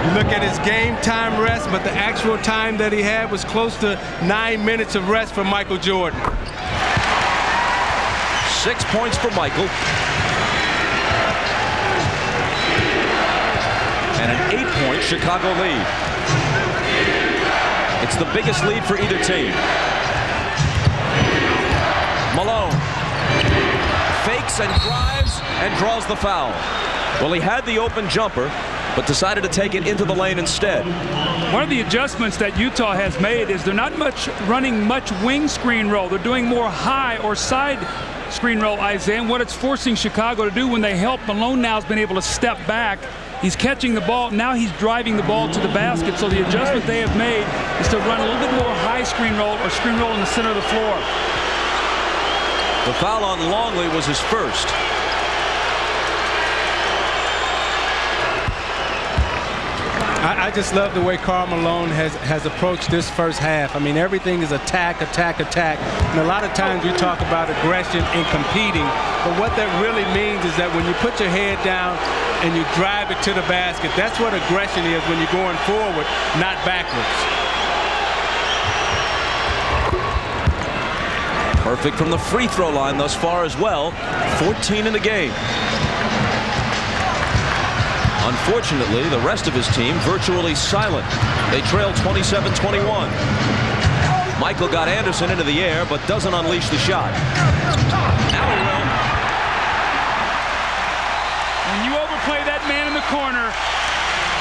Speaker 5: You look at his game time rest, but the actual time that he had was close to 9 minutes of rest for Michael Jordan.
Speaker 2: 6 points for Michael. And an 8-point Chicago lead. It's the biggest lead for either team. Malone fakes and drives and draws the foul. Well, he had the open jumper, but decided to take it into the lane instead.
Speaker 4: One of the adjustments that Utah has made is they're not running much wing screen roll. They're doing more high or side screen roll, Isaiah. And what it's forcing Chicago to do when they help, Malone now has been able to step back. He's catching the ball. Now he's driving the ball to the basket. So the adjustment they have made is to run a little bit more high screen roll or screen roll in the center of the floor.
Speaker 2: The foul on Longley was his first.
Speaker 5: I just love the way Karl Malone has approached this first half. I mean, everything is attack, attack, attack. And a lot of times we talk about aggression and competing, but what that really means is that when you put your head down and you drive it to the basket, that's what aggression is when you're going forward, not backwards.
Speaker 2: Perfect from the free throw line thus far as well. 14 in the game. Unfortunately, the rest of his team virtually silent. They trail 27-21. Michael got Anderson into the air, but doesn't unleash the shot. Now he will.
Speaker 4: When you overplay that man in the corner,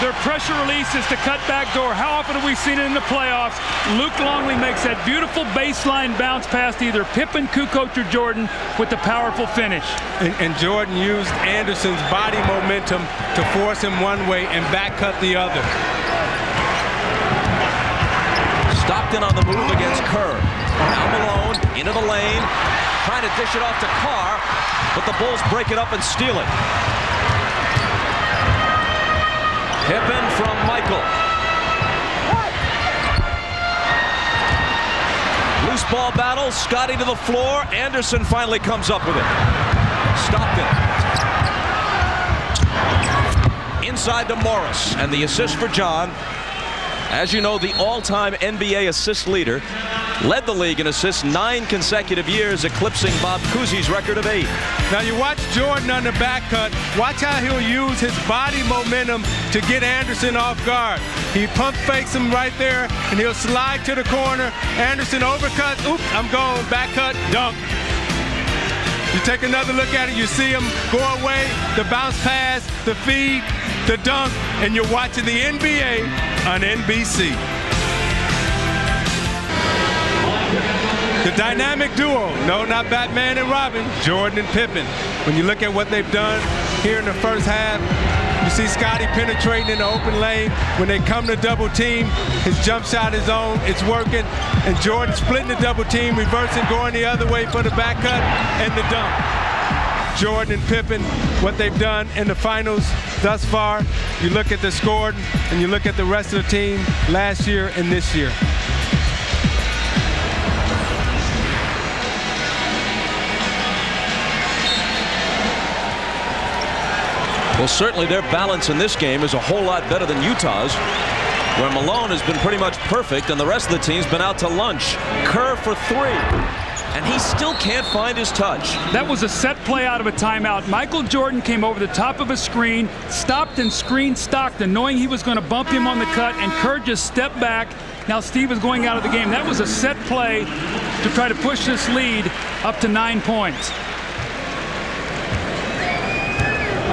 Speaker 4: their pressure release is to cut back door. How often have we seen it in the playoffs? Luke Longley makes that beautiful baseline bounce past either Pippen, Kukoc, or Jordan with the powerful finish.
Speaker 5: And Jordan used Anderson's body momentum to force him one way and back cut the other.
Speaker 2: Stockton on the move against Kerr. Now Malone into the lane, trying to dish it off to Carr, but the Bulls break it up and steal it. Pippen from Michael. Loose ball battle, Scottie to the floor. Anderson finally comes up with it. Stockton. Inside to Morris, and the assist for John. As you know, the all-time NBA assist leader, led the league in assists 9 consecutive years, eclipsing Bob Cousy's record of 8.
Speaker 5: Now you watch Jordan on the back cut. Watch how he'll use his body momentum to get Anderson off guard. He pump fakes him right there, and he'll slide to the corner. Anderson overcut. Oops, I'm gone. Back cut, dunk. You take another look at it, you see him go away, the bounce pass, the feed, the dunk, and you're watching the NBA on NBC. The dynamic duo, no, not Batman and Robin, Jordan and Pippen. When you look at what they've done here in the first half, you see Scottie penetrating in the open lane. When they come to double team, his jump shot is on, it's working, and Jordan splitting the double team, reversing, going the other way for the back cut and the dunk. Jordan and Pippen, what they've done in the finals thus far, you look at the score and you look at the rest of the team last year and this year.
Speaker 2: Well, certainly their balance in this game is a whole lot better than Utah's, where Malone has been pretty much perfect and the rest of the team's been out to lunch. Kerr for 3, and he still can't find his touch.
Speaker 4: That was a set play out of a timeout. Michael Jordan came over the top of a screen, stopped and screened Stockton, knowing he was going to bump him on the cut, and Kerr just stepped back. Now Steve is going out of the game. That was a set play to try to push this lead up to 9 points.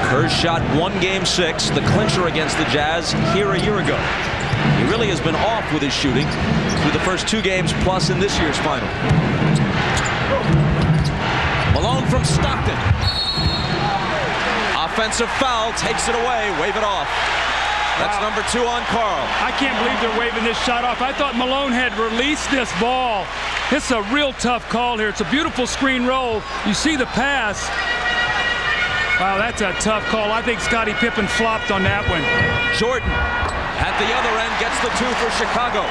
Speaker 2: Kerr's shot won Game 6, the clincher against the Jazz here a year ago. He really has been off with his shooting through the first 2 games plus in this year's final. Malone from Stockton. Offensive foul, takes it away, wave it off. That's number 2 on Karl.
Speaker 4: I can't believe they're waving this shot off. I thought Malone had released this ball. This is a real tough call here. It's a beautiful screen roll. You see the pass. Wow, that's a tough call. I think Scottie Pippen flopped on that one.
Speaker 2: Jordan at the other end gets the 2 for Chicago.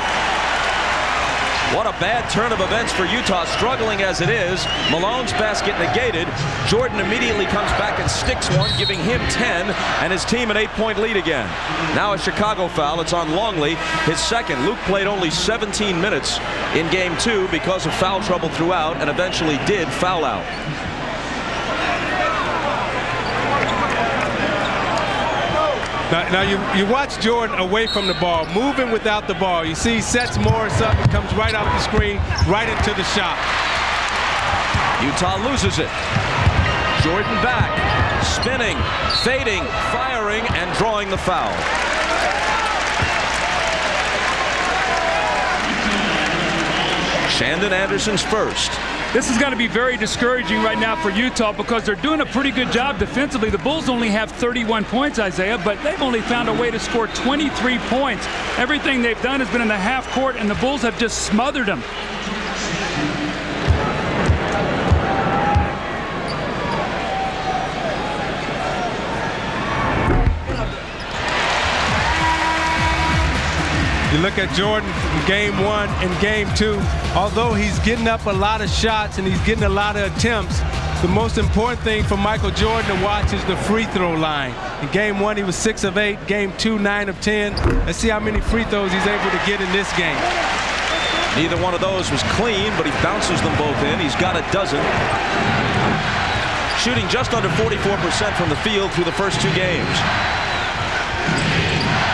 Speaker 2: What a bad turn of events for Utah, struggling as it is. Malone's basket negated. Jordan immediately comes back and sticks one, giving him 10, and his team an 8-point lead again. Now a Chicago foul. It's on Longley, his second. Luke played only 17 minutes in Game 2 because of foul trouble throughout, and eventually did foul out.
Speaker 5: Now you watch Jordan away from the ball, moving without the ball. You see he sets Morris up and comes right off the screen, right into the shot.
Speaker 2: Utah loses it. Jordan back, spinning, fading, firing, and drawing the foul. Shandon Anderson's first.
Speaker 4: This is going to be very discouraging right now for Utah because they're doing a pretty good job defensively. The Bulls only have 31 points, Isaiah, but they've only found a way to score 23 points. Everything they've done has been in the half court, and the Bulls have just smothered them.
Speaker 5: You look at Jordan in Game 1 and Game 2. Although he's getting up a lot of shots and he's getting a lot of attempts, the most important thing for Michael Jordan to watch is the free throw line. In Game 1, he was 6 of 8. Game 2, 9 of 10. Let's see how many free throws he's able to get in this game.
Speaker 2: Neither one of those was clean, but he bounces them both in. He's got a dozen. Shooting just under 44% from the field through the first 2 games.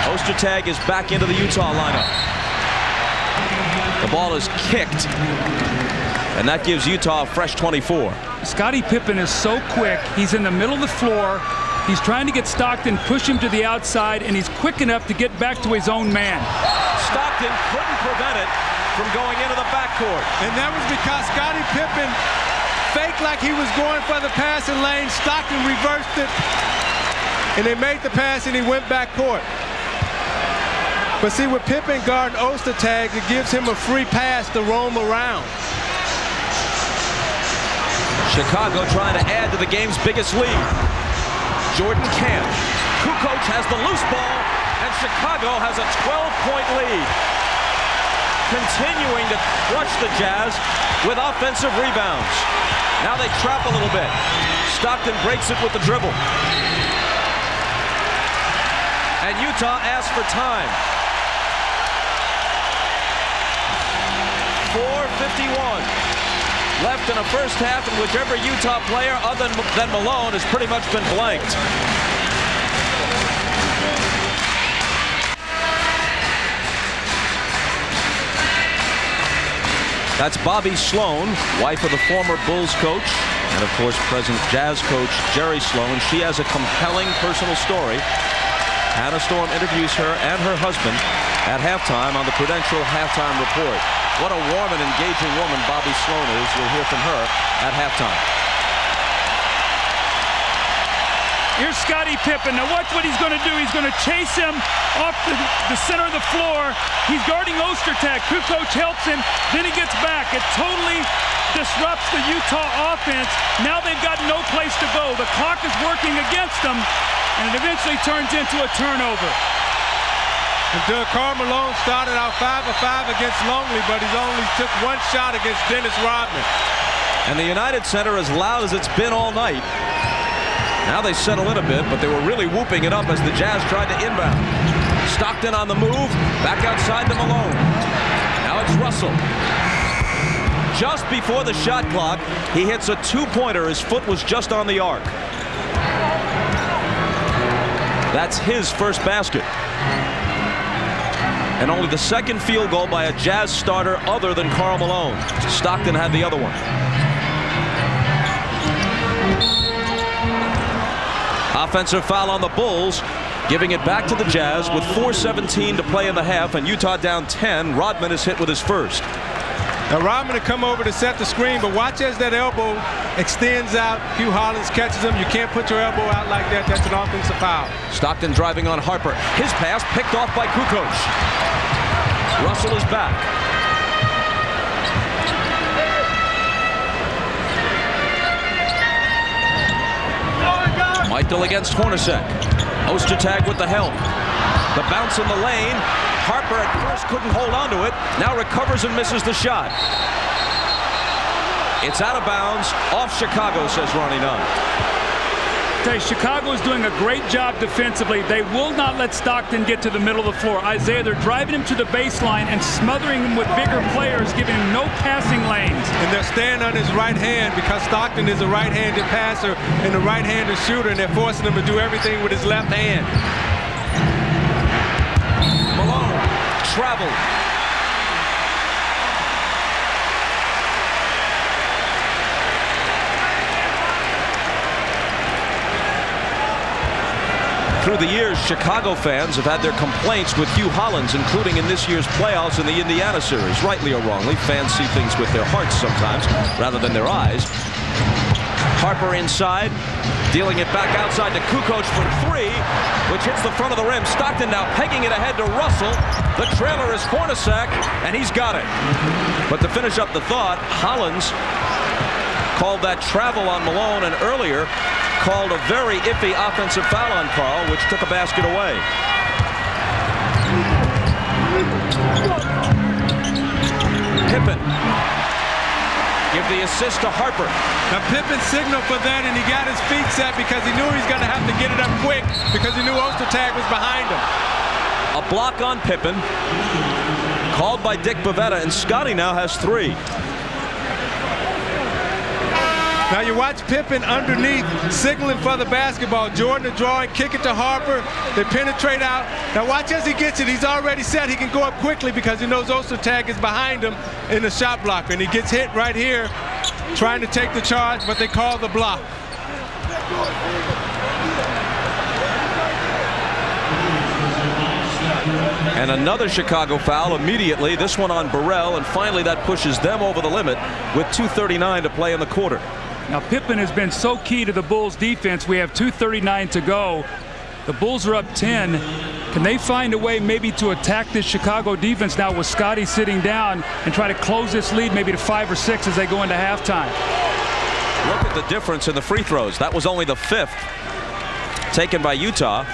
Speaker 2: Ostertag is back into the Utah lineup. The ball is kicked, and that gives Utah a fresh 24.
Speaker 4: Scottie Pippen is so quick. He's in the middle of the floor. He's trying to get Stockton, push him to the outside, and he's quick enough to get back to his own man.
Speaker 2: Stockton couldn't prevent it from going into the backcourt.
Speaker 5: And that was because Scottie Pippen faked like he was going for the passing lane. Stockton reversed it, and they made the pass, and he went backcourt. But see, with Pippen guarding Ostertag, it gives him a free pass to roam around.
Speaker 2: Chicago trying to add to the game's biggest lead. Jordan can't. Kukoc has the loose ball, and Chicago has a 12-point lead. Continuing to crush the Jazz with offensive rebounds. Now they trap a little bit. Stockton breaks it with the dribble. And Utah asks for time. 4:51 left in a first half in which every Utah player other than Malone has pretty much been blanked. That's Bobby Sloan, wife of the former Bulls coach, and of course present Jazz coach Jerry Sloan. She has a compelling personal story. Hannah Storm interviews her and her husband at halftime on the Prudential Halftime Report. What a warm and engaging woman Bobby Sloan is. We'll hear from her at halftime.
Speaker 4: Here's Scottie Pippen. Now watch what he's going to do. He's going to chase him off the center of the floor. He's guarding Ostertag. Kukoc helps him. Then he gets back. It totally disrupts the Utah offense. Now they've got no place to go. The clock is working against them, and it eventually turns into a turnover.
Speaker 5: And Karl Malone started out 5 of 5 against Longley, but he's only took 1 shot against Dennis Rodman.
Speaker 2: And the United Center as loud as it's been all night. Now they settle in a bit, but they were really whooping it up as the Jazz tried to inbound. Stockton on the move, back outside to Malone. Now it's Russell. Just before the shot clock, he hits a 2-pointer. His foot was just on the arc. That's his first basket. And only the second field goal by a Jazz starter other than Karl Malone. Stockton had the other one. Offensive foul on the Bulls, giving it back to the Jazz with 4:17 to play in the half, and Utah down 10. Rodman is hit with his first.
Speaker 5: Now Rodman to come over to set the screen, but watch as that elbow extends out. Hugh Hollins catches him. You can't put your elbow out like that. That's an offensive foul.
Speaker 2: Stockton driving on Harper. His pass picked off by Kukoc. Russell is back. Michael against Hornacek. Ostertag with the help. The bounce in the lane. Harper at first couldn't hold on to it. Now recovers and misses the shot. It's out of bounds. Off Chicago, says Ronnie Nunn.
Speaker 4: Chicago is doing a great job defensively. They will not let Stockton get to the middle of the floor. Isaiah, they're driving him to the baseline and smothering him with bigger players, giving him no passing lanes.
Speaker 5: And they're staying on his right hand because Stockton is a right-handed passer and a right-handed shooter, and they're forcing him to do everything with his left hand.
Speaker 2: Malone traveled. Through the years, Chicago fans have had their complaints with Hugh Hollins, including in this year's playoffs in the Indiana series. Rightly or wrongly, fans see things with their hearts sometimes rather than their eyes. Harper inside, dealing it back outside to Kukoc for 3, which hits the front of the rim. Stockton now pegging it ahead to Russell. The trailer is Hornacek, and he's got it. But to finish up the thought, Hollins called that travel on Malone, and earlier called a very iffy offensive foul on Karl, which took a basket away. Pippen give the assist to Harper.
Speaker 5: Now Pippen signaled for that, and he got his feet set because he knew he was going to have to get it up quick because he knew Ostertag was behind him.
Speaker 2: A block on Pippen. Called by Dick Bavetta, and Scottie now has 3.
Speaker 5: Now you watch Pippen underneath, signaling for the basketball. Jordan to draw and kick it to Harper. They penetrate out. Now watch as he gets it. He's already set. He can go up quickly because he knows Ostertag is behind him in the shot blocker. And he gets hit right here, trying to take the charge, but they call the block.
Speaker 2: And another Chicago foul immediately, this one on Burrell, and finally that pushes them over the limit with 2:39 to play in the quarter.
Speaker 4: Now Pippen has been so key to the Bulls defense. We have 2:39 to go. The Bulls are up 10. Can they find a way maybe to attack this Chicago defense now with Scottie sitting down and try to close this lead maybe to 5 or 6 as they go into halftime?
Speaker 2: Look at the difference in the free throws. That was only the 5th taken by Utah.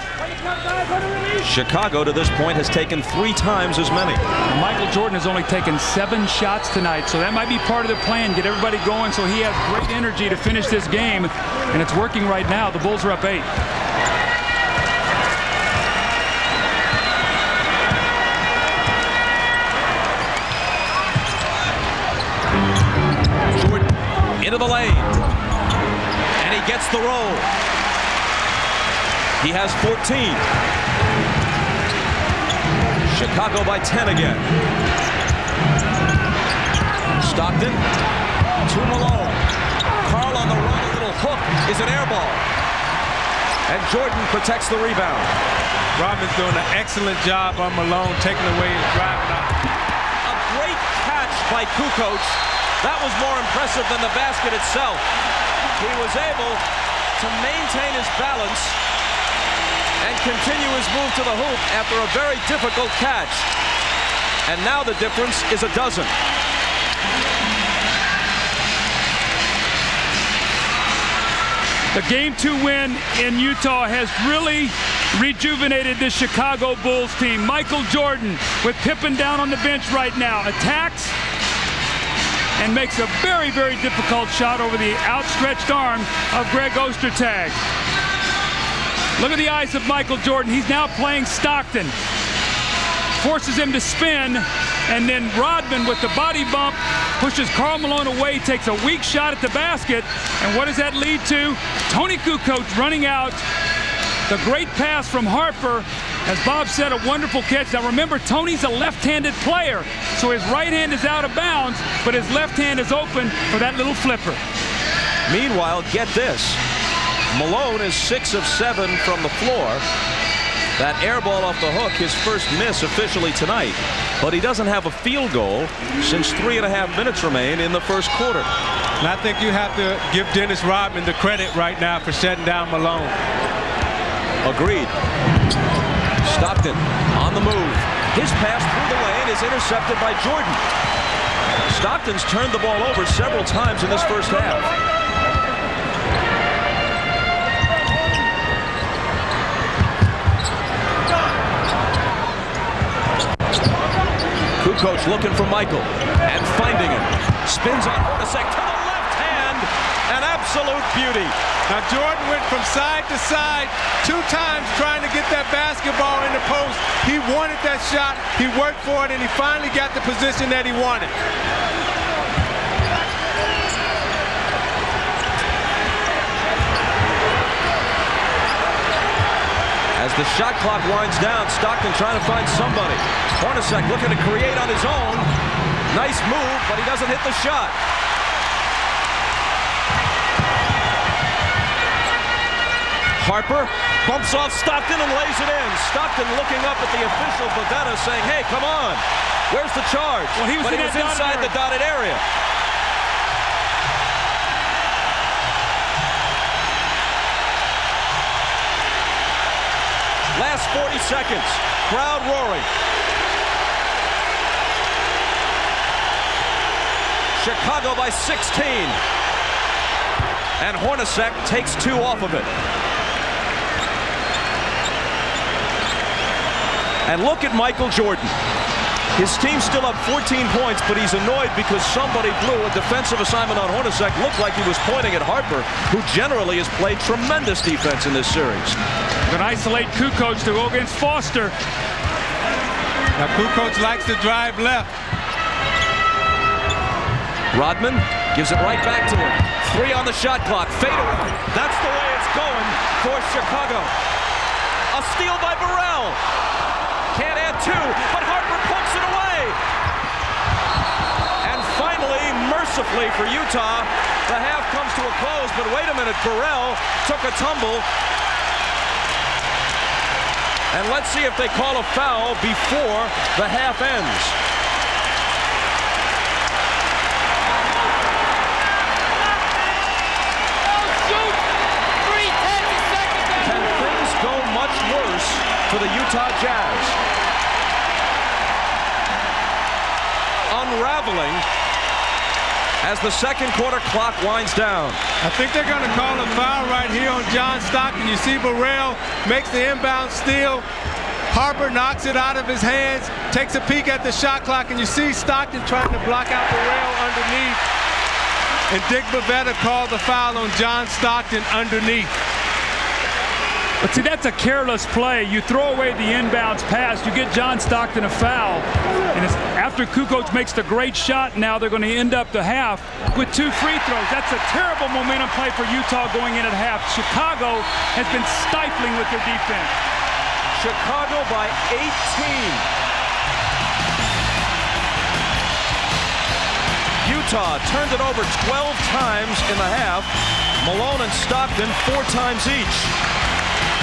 Speaker 2: Chicago to this point has taken 3 times as many.
Speaker 4: Michael Jordan has only taken 7 shots tonight, so that might be part of the plan. Get everybody going so he has great energy to finish this game, and it's working right now. The Bulls are up 8.
Speaker 2: Jordan into the lane, and he gets the roll. He has 14. Chicago by 10 again. Stockton to Malone. Karl on the run, a little hook is an air ball. And Jordan protects the rebound.
Speaker 5: Rodman's doing an excellent job on Malone, taking away his driving out.
Speaker 2: A great catch by Kukoc. That was more impressive than the basket itself. He was able to maintain his balance and continue his move to the hoop after a very difficult catch. And now the difference is a dozen.
Speaker 4: The Game 2 win in Utah has really rejuvenated this Chicago Bulls team. Michael Jordan, with Pippen down on the bench right now, attacks and makes a very, very difficult shot over the outstretched arm of Greg Ostertag. Look at the eyes of Michael Jordan. He's now playing Stockton. Forces him to spin, and then Rodman with the body bump pushes Karl Malone away, takes a weak shot at the basket, and what does that lead to? Toni Kukoc running out. The great pass from Harper. As Bob said, a wonderful catch. Now remember, Tony's a left-handed player, so his right hand is out of bounds, but his left hand is open for that little flipper.
Speaker 2: Meanwhile, get this. Malone is 6 of 7 from the floor. That air ball off the hook, his first miss officially tonight. But he doesn't have a field goal since 3.5 minutes remain in the first quarter.
Speaker 5: And I think you have to give Dennis Rodman the credit right now for shutting down Malone.
Speaker 2: Agreed. Stockton on the move. His pass through the lane is intercepted by Jordan. Stockton's turned the ball over several times in this first half. Kukoc looking for Michael and finding him. Spins on Hornacek to the left hand. An absolute beauty.
Speaker 5: Now Jordan went from side to side 2 times trying to get that basketball in the post. He wanted that shot. He worked for it, and he finally got the position that he wanted.
Speaker 2: As the shot clock winds down, Stockton trying to find somebody. Hornacek looking to create on his own. Nice move, but he doesn't hit the shot. Harper bumps off Stockton and lays it in. Stockton looking up at the official, Bavetta, saying, hey, come on. Where's the charge?
Speaker 4: Well, he was
Speaker 2: inside the dotted area. Last 40 seconds. Crowd roaring. Chicago by 16. And Hornacek takes 2 off of it. And look at Michael Jordan. His team's still up 14 points, but he's annoyed because somebody blew a defensive assignment on Hornacek. Looked like he was pointing at Harper, who generally has played tremendous defense in this series.
Speaker 4: Going to isolate Kukoc to go against Foster.
Speaker 5: Now Kukoc likes to drive left.
Speaker 2: Rodman gives it right back to him. 3 on the shot clock. Fadeaway. That's the way it's going for Chicago. A steal by Burrell. Can't add 2, but Harper pokes it away. And finally, mercifully for Utah, the half comes to a close. But wait a minute, Burrell took a tumble. And let's see if they call a foul before the half ends. Can things go much worse for the Utah Jazz? Unraveling as the second quarter clock winds down.
Speaker 5: I think they're going to call a foul right here on John Stockton. You see Burrell makes the inbound steal. Harper knocks it out of his hands, takes a peek at the shot clock, and you see Stockton trying to block out Burrell underneath. And Dick Bavetta called the foul on John Stockton underneath.
Speaker 4: But see, that's a careless play. You throw away the inbounds pass, you get John Stockton a foul. And it's after Kukoc makes the great shot, now they're going to end up the half with 2 free throws. That's a terrible momentum play for Utah going in at half. Chicago has been stifling with their defense.
Speaker 2: Chicago by 18. Utah turned it over 12 times in the half. Malone and Stockton 4 times each.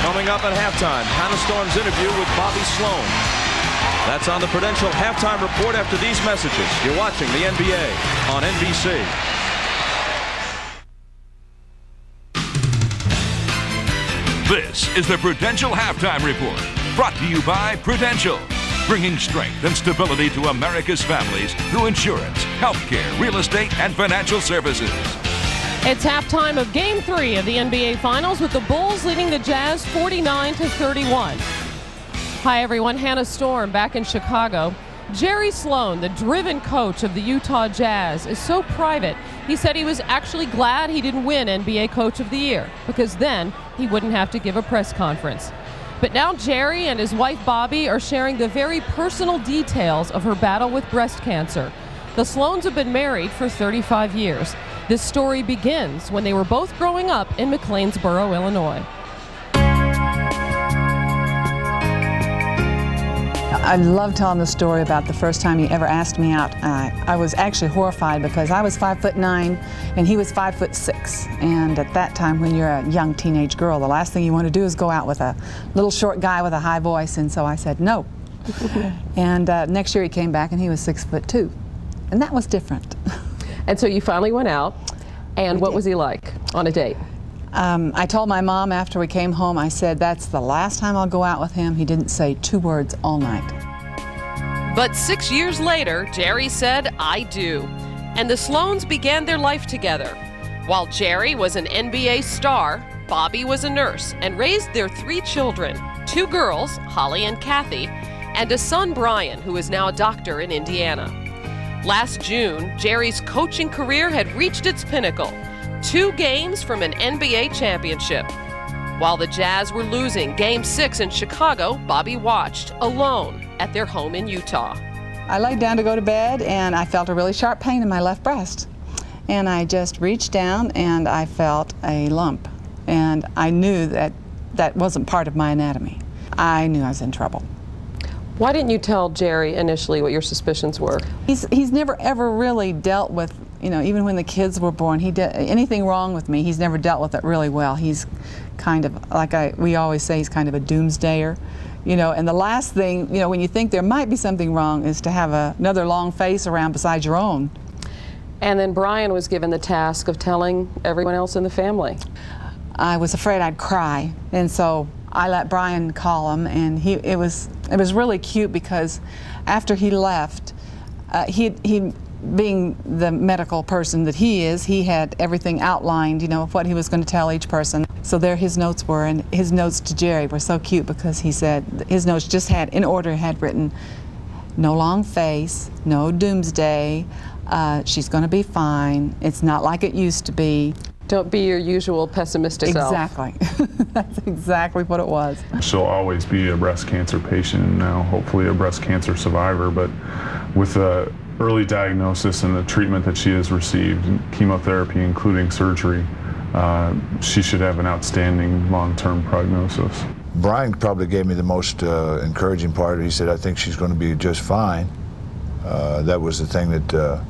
Speaker 2: Coming up at halftime, Hannah Storm's interview with Bobby Sloan. That's on the Prudential Halftime Report after these messages. You're watching the NBA on NBC.
Speaker 1: This is the Prudential Halftime Report, brought to you by Prudential, bringing strength and stability to America's families through insurance, healthcare, real estate, and financial services.
Speaker 13: It's halftime of Game 3 of the NBA Finals with the Bulls leading the Jazz 49-31. Hi everyone, Hannah Storm back in Chicago. Jerry Sloan, the driven coach of the Utah Jazz, is so private, he said he was actually glad he didn't win NBA Coach of the Year, because then he wouldn't have to give a press conference. But now Jerry and his wife Bobby are sharing the very personal details of her battle with breast cancer. The Sloans have been married for 35 years. This story begins when they were both growing up in McLeansboro, Illinois.
Speaker 14: I love telling the story about the first time he ever asked me out. I was actually horrified because I was 5'9" and he was 5'6". And at that time, when you're a young teenage girl, the last thing you want to do is go out with a little short guy with a high voice. And so I said no. And next year he came back and he was 6'2". And that was different.
Speaker 13: And so you finally went out, and what was he like on a date?
Speaker 14: I told my mom after we came home, I said, that's the last time I'll go out with him. He didn't say 2 words all night.
Speaker 13: But 6 years later, Jerry said, I do. And the Sloans began their life together. While Jerry was an NBA star, Bobby was a nurse and raised their 3 children, 2 girls, Holly and Kathy, and a son, Bryon, who is now a doctor in Indiana. Last June, Jerry's coaching career had reached its pinnacle, 2 games from an NBA championship. While the Jazz were losing Game 6 in Chicago, Bobby watched, alone, at their home in Utah.
Speaker 14: I laid down to go to bed, and I felt a really sharp pain in my left breast. And I just reached down, and I felt a lump. And I knew that that wasn't part of my anatomy. I knew I was in trouble.
Speaker 13: Why didn't you tell Jerry initially what your suspicions were?
Speaker 14: He's never ever really dealt with, you know, even when the kids were born, he did anything wrong with me, he's never dealt with it really well. He's kind of, like we always say, he's kind of a doomsdayer. You know, and the last thing, you know, when you think there might be something wrong is to have another long face around beside your own.
Speaker 13: And then Bryon was given the task of telling everyone else in the family.
Speaker 14: I was afraid I'd cry, and so I let Bryon call him, and it was really cute because after he left, he being the medical person that he is, he had everything outlined, you know, of what he was going to tell each person. So there his notes were, and his notes to Jerry were so cute because he said his notes just had, in order, had written, no long face, no doomsday, she's going to be fine, it's not like it used to be.
Speaker 13: Don't be your usual pessimistic self.
Speaker 14: Exactly. That's exactly what it was.
Speaker 15: She'll always be a breast cancer patient and now hopefully a breast cancer survivor, but with the early diagnosis and the treatment that she has received, chemotherapy including surgery, she should have an outstanding long-term prognosis.
Speaker 16: Bryon probably gave me the most encouraging part. He said, I think she's going to be just fine. That was the thing that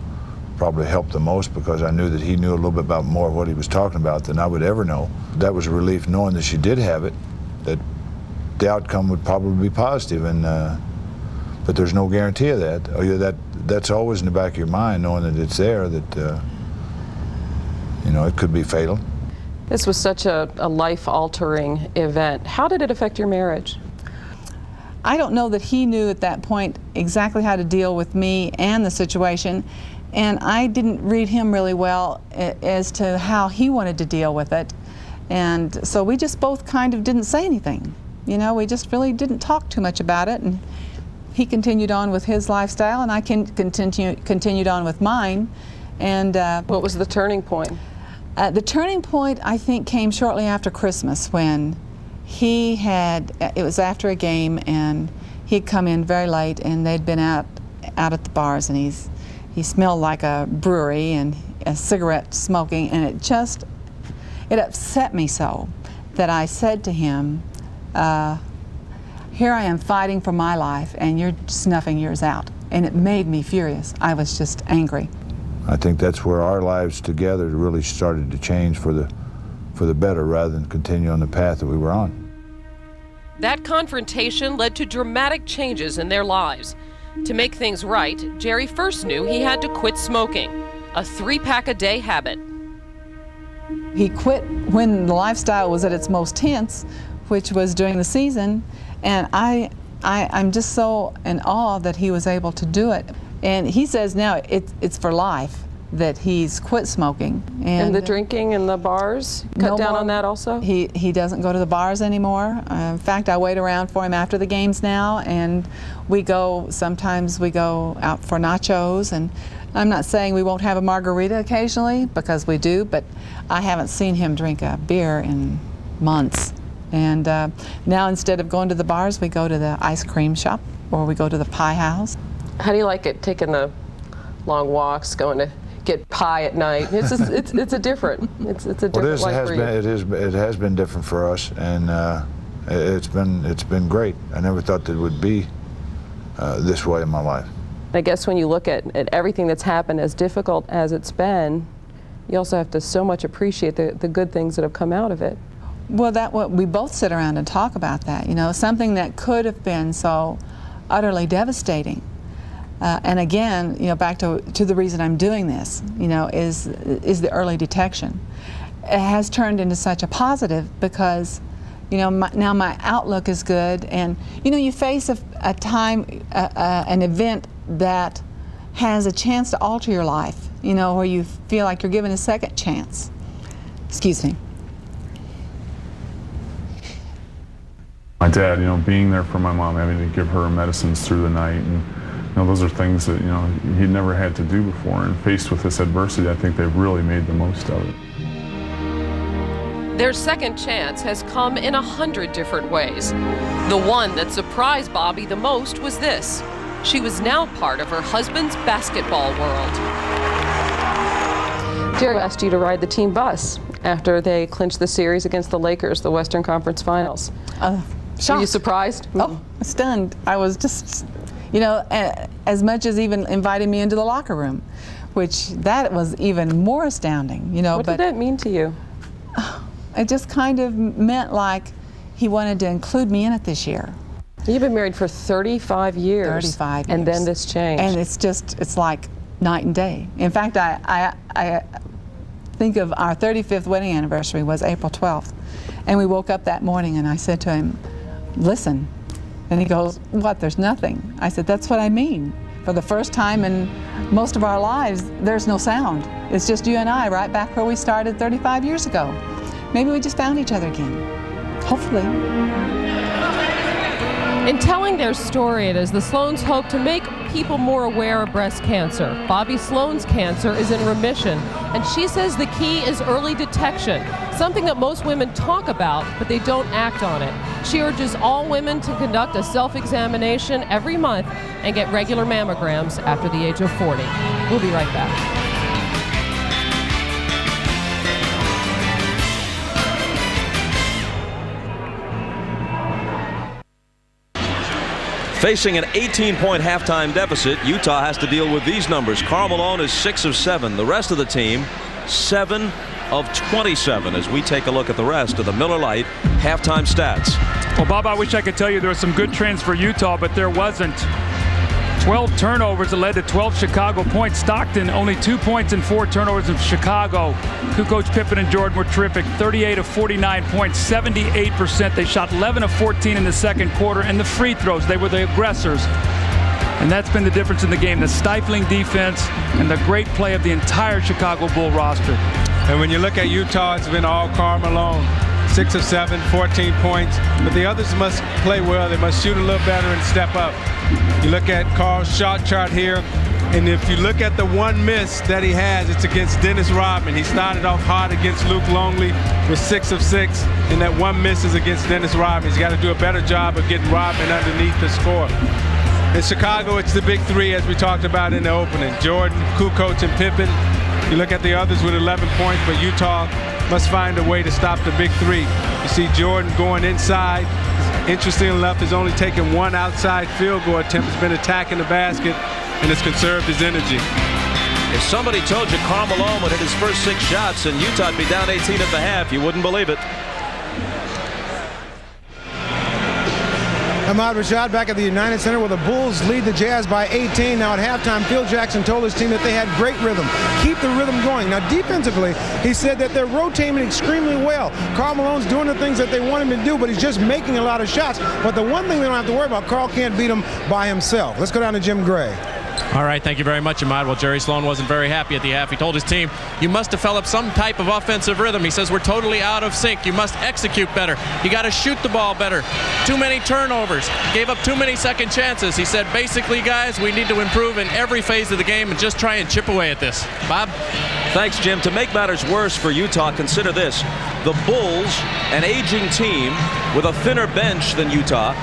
Speaker 16: probably helped the most, because I knew that he knew a little bit about more of what he was talking about than I would ever know. That was a relief knowing that she did have it, that the outcome would probably be positive, and but there's no guarantee of that. That's always in the back of your mind, knowing that it's there, that you know, it could be fatal.
Speaker 13: This was such a life-altering event. How did it affect your marriage?
Speaker 14: I don't know that he knew at that point exactly how to deal with me and the situation, and I didn't read him really well as to how he wanted to deal with it. And so we just both kind of didn't say anything. You know, we just really didn't talk too much about it, and he continued on with his lifestyle, and I continued on with mine. And
Speaker 13: what was the turning point?
Speaker 14: The turning point, I think, came shortly after Christmas, when it was after a game, and he'd come in very late, and they'd been out at the bars, and he smelled like a brewery and a cigarette smoking, and it upset me so that I said to him, here I am fighting for my life, and you're snuffing yours out. And it made me furious. I was just angry.
Speaker 16: I think that's where our lives together really started to change for the better, rather than continue on the path that we were on.
Speaker 13: That confrontation led to dramatic changes in their lives. To make things right, Jerry first knew he had to quit smoking, a 3-pack a day habit.
Speaker 14: He quit when the lifestyle was at its most tense, which was during the season, and I'm just so in awe that he was able to do it. And he says now it's for life that he's quit smoking.
Speaker 13: And the drinking and the bars, cut down on that also?
Speaker 14: He doesn't go to the bars anymore. In fact, I wait around for him after the games now, and sometimes we go out for nachos, and I'm not saying we won't have a margarita occasionally, because we do, but I haven't seen him drink a beer in months. And now instead of going to the bars, we go to the ice cream shop, or we go to the pie house.
Speaker 13: How do you like it, taking the long walks, going to get pie at night? It's a different life for you.
Speaker 16: It has been different for us, and it's been great. I never thought that it would be this way in my life.
Speaker 13: I guess when you look at everything that's happened, as difficult as it's been, you also have to so much appreciate the good things that have come out of it.
Speaker 14: Well, we both sit around and talk about that. You know, something that could have been so utterly devastating. And again, you know, back to the reason I'm doing this, you know, is the early detection. It has turned into such a positive, because, you know, now my outlook is good, and you know, you face a time, an event that has a chance to alter your life. You know, where you feel like you're given a second chance. Excuse me.
Speaker 15: My dad, you know, being there for my mom, having to give her medicines through the night, and you know, those are things that, you know, he'd never had to do before. And faced with this adversity, I think they've really made the most of it.
Speaker 13: Their second chance has come in 100 different ways. The one that surprised Bobby the most was this. She was now part of her husband's basketball world. Jerry asked you to ride the team bus after they clinched the series against the Lakers, the Western Conference Finals.
Speaker 14: Shocked.
Speaker 13: Were you surprised?
Speaker 14: Oh, stunned. I was just, you know, as much as even inviting me into the locker room, which that was even more astounding, you know.
Speaker 13: What did that mean to you?
Speaker 14: It just kind of meant like he wanted to include me in it this year.
Speaker 13: You've been married for 35 years.
Speaker 14: 35 years.
Speaker 13: And then this changed.
Speaker 14: And it's like night and day. In fact, I think of our 35th wedding anniversary was April 12th. And we woke up that morning and I said to him, listen. And he goes, what, there's nothing? I said, that's what I mean. For the first time in most of our lives, there's no sound. It's just you and I right back where we started 35 years ago. Maybe we just found each other again. Hopefully.
Speaker 13: In telling their story, it is the Sloans hope to make people more aware of breast cancer. Bobby Sloan's cancer is in remission, and she says the key is early detection, something that most women talk about, but they don't act on it. She urges all women to conduct a self-examination every month and get regular mammograms after the age of 40. We'll be right back.
Speaker 2: Facing an 18-point halftime deficit, Utah has to deal with these numbers. Karl Malone is 6 of 7. The rest of the team, 7 of 27. As we take a look at the rest of the Miller Lite halftime stats.
Speaker 4: Well, Bob, I wish I could tell you there were some good trends for Utah, but there wasn't. 12 turnovers that led to 12 Chicago points. Stockton only 2 points and 4 turnovers in Chicago. Kukoc, Pippen, and Jordan were terrific. 38 of 49 points, 78%. They shot 11 of 14 in the second quarter. And the free throws, they were the aggressors. And that's been the difference in the game. The stifling defense and the great play of the entire Chicago Bull roster.
Speaker 5: And when you look at Utah, it's been all Karl Malone. 6 of 7, 14 points. But the others must play well. They must shoot a little better and step up. You look at Karl's shot chart here, and if you look at the one miss that he has, it's against Dennis Rodman. He started off hard against Luke Longley with 6 of 6, and that one miss is against Dennis Rodman. He's got to do a better job of getting Rodman underneath the score. In Chicago, it's the big three, as we talked about in the opening. Jordan, Kukoc, and Pippen. You look at the others with 11 points, but Utah must find a way to stop the big three. You see Jordan going inside. Interesting enough, has only taken one outside field goal attempt. Has been attacking the basket and has conserved his energy.
Speaker 2: If somebody told you Karl Malone would hit his first 6 shots and Utah would be down 18 at the half, you wouldn't believe it.
Speaker 9: Ahmad Rashad back at the United Center where the Bulls lead the Jazz by 18. Now at halftime, Phil Jackson told his team that they had great rhythm. Keep the rhythm going. Now defensively, he said that they're rotating extremely well. Karl Malone's doing the things that they want him to do, but he's just making a lot of shots. But the one thing they don't have to worry about, Karl can't beat him by himself. Let's go down to Jim Gray.
Speaker 12: All right, thank you very much, Ahmad. Well, Jerry Sloan wasn't very happy at the half. He told his team, you must develop some type of offensive rhythm. He says, we're totally out of sync. You must execute better. You got to shoot the ball better. Too many turnovers. Gave up too many second chances. He said, basically, guys, we need to improve in every phase of the game and just try and chip away at this. Bob?
Speaker 2: Thanks, Jim. To make matters worse for Utah, consider this. The Bulls, an aging team with a thinner bench than Utah,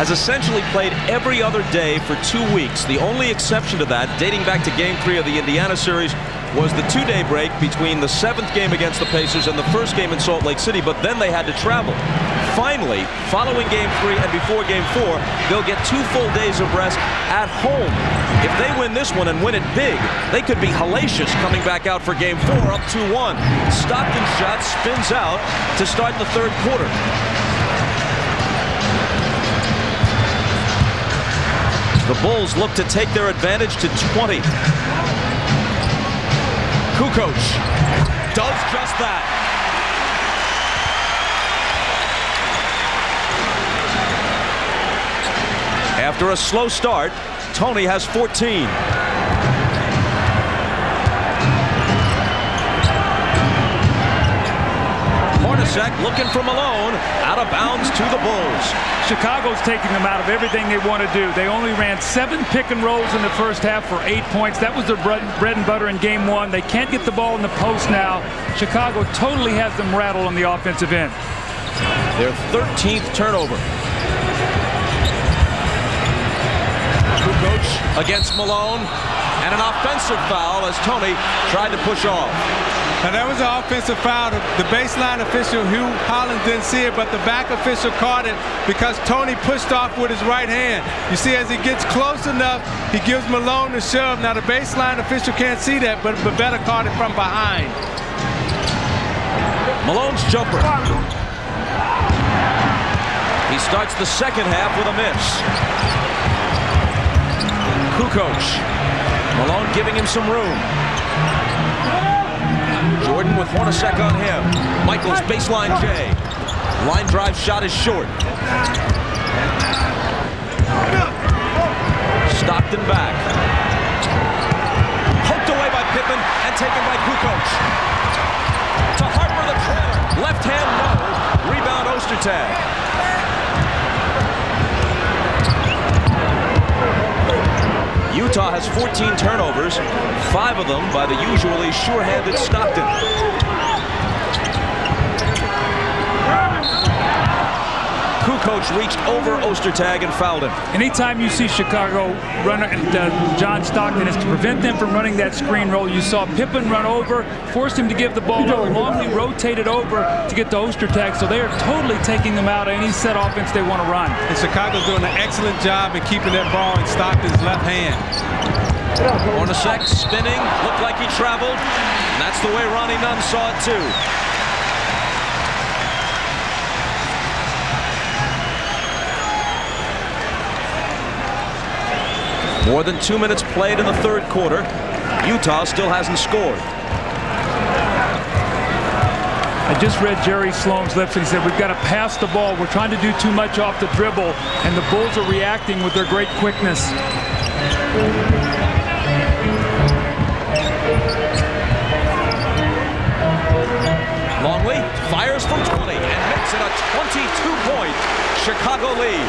Speaker 2: has essentially played every other day for 2 weeks. The only exception to that, dating back to Game 3 of the Indiana series, was the 2-day break between the 7th game against the Pacers and the 1st game in Salt Lake City, but then they had to travel. Finally, following Game 3 and before Game 4, they'll get 2 full days of rest at home. If they win this one and win it big, they could be hellacious coming back out for Game 4 up 2-1. Stockton's shot spins out to start the 3rd quarter. The Bulls look to take their advantage to 20. Kukoc does just that. After a slow start, Toni has 14. Hornacek looking for Malone, out of bounds to the Bulls.
Speaker 4: Chicago's taking them out of everything they want to do. They only ran 7 pick and rolls in the first half for 8 points. That was their bread and butter in Game 1. They can't get the ball in the post now. Chicago totally has them rattled on the offensive end.
Speaker 2: Their 13th turnover. Kukoc against Malone, and an offensive foul as Toni tried to push off.
Speaker 5: Now that was an offensive foul. The baseline official, Hugh Hollins, didn't see it, but the back official caught it because Toni pushed off with his right hand. You see, as he gets close enough, he gives Malone a shove. Now the baseline official can't see that, but Bevetta caught it from behind.
Speaker 2: Malone's jumper. He starts the second half with a miss. Kukoc. Malone giving him some room. Jordan with Hornacek on him. Michaels baseline J. Line drive shot is short. Stockton back. Poked away by Pippen and taken by Kukoc. To Harper the trailer. Left hand no. Rebound Ostertag. Utah has 14 turnovers, 5 of them by the usually sure-handed Stockton. Kukoc reached over Ostertag and fouled him.
Speaker 4: Anytime you see Chicago run John Stockton, is to prevent them from running that screen roll. You saw Pippen run over, forced him to give the ball up. Longley rotated over to get to Ostertag, so they are totally taking them out of any set offense they want to run.
Speaker 5: And Chicago's doing an excellent job in keeping that ball in Stockton's left hand.
Speaker 2: Hornacek spinning, looked like he traveled, and that's the way Ronnie Nunn saw it too. More than 2 minutes played in the third quarter. Utah still hasn't scored.
Speaker 4: I just read Jerry Sloan's lips and he said, we've got to pass the ball. We're trying to do too much off the dribble, and the Bulls are reacting with their great quickness.
Speaker 2: Longley fires from 20 and makes it a 22-point Chicago lead.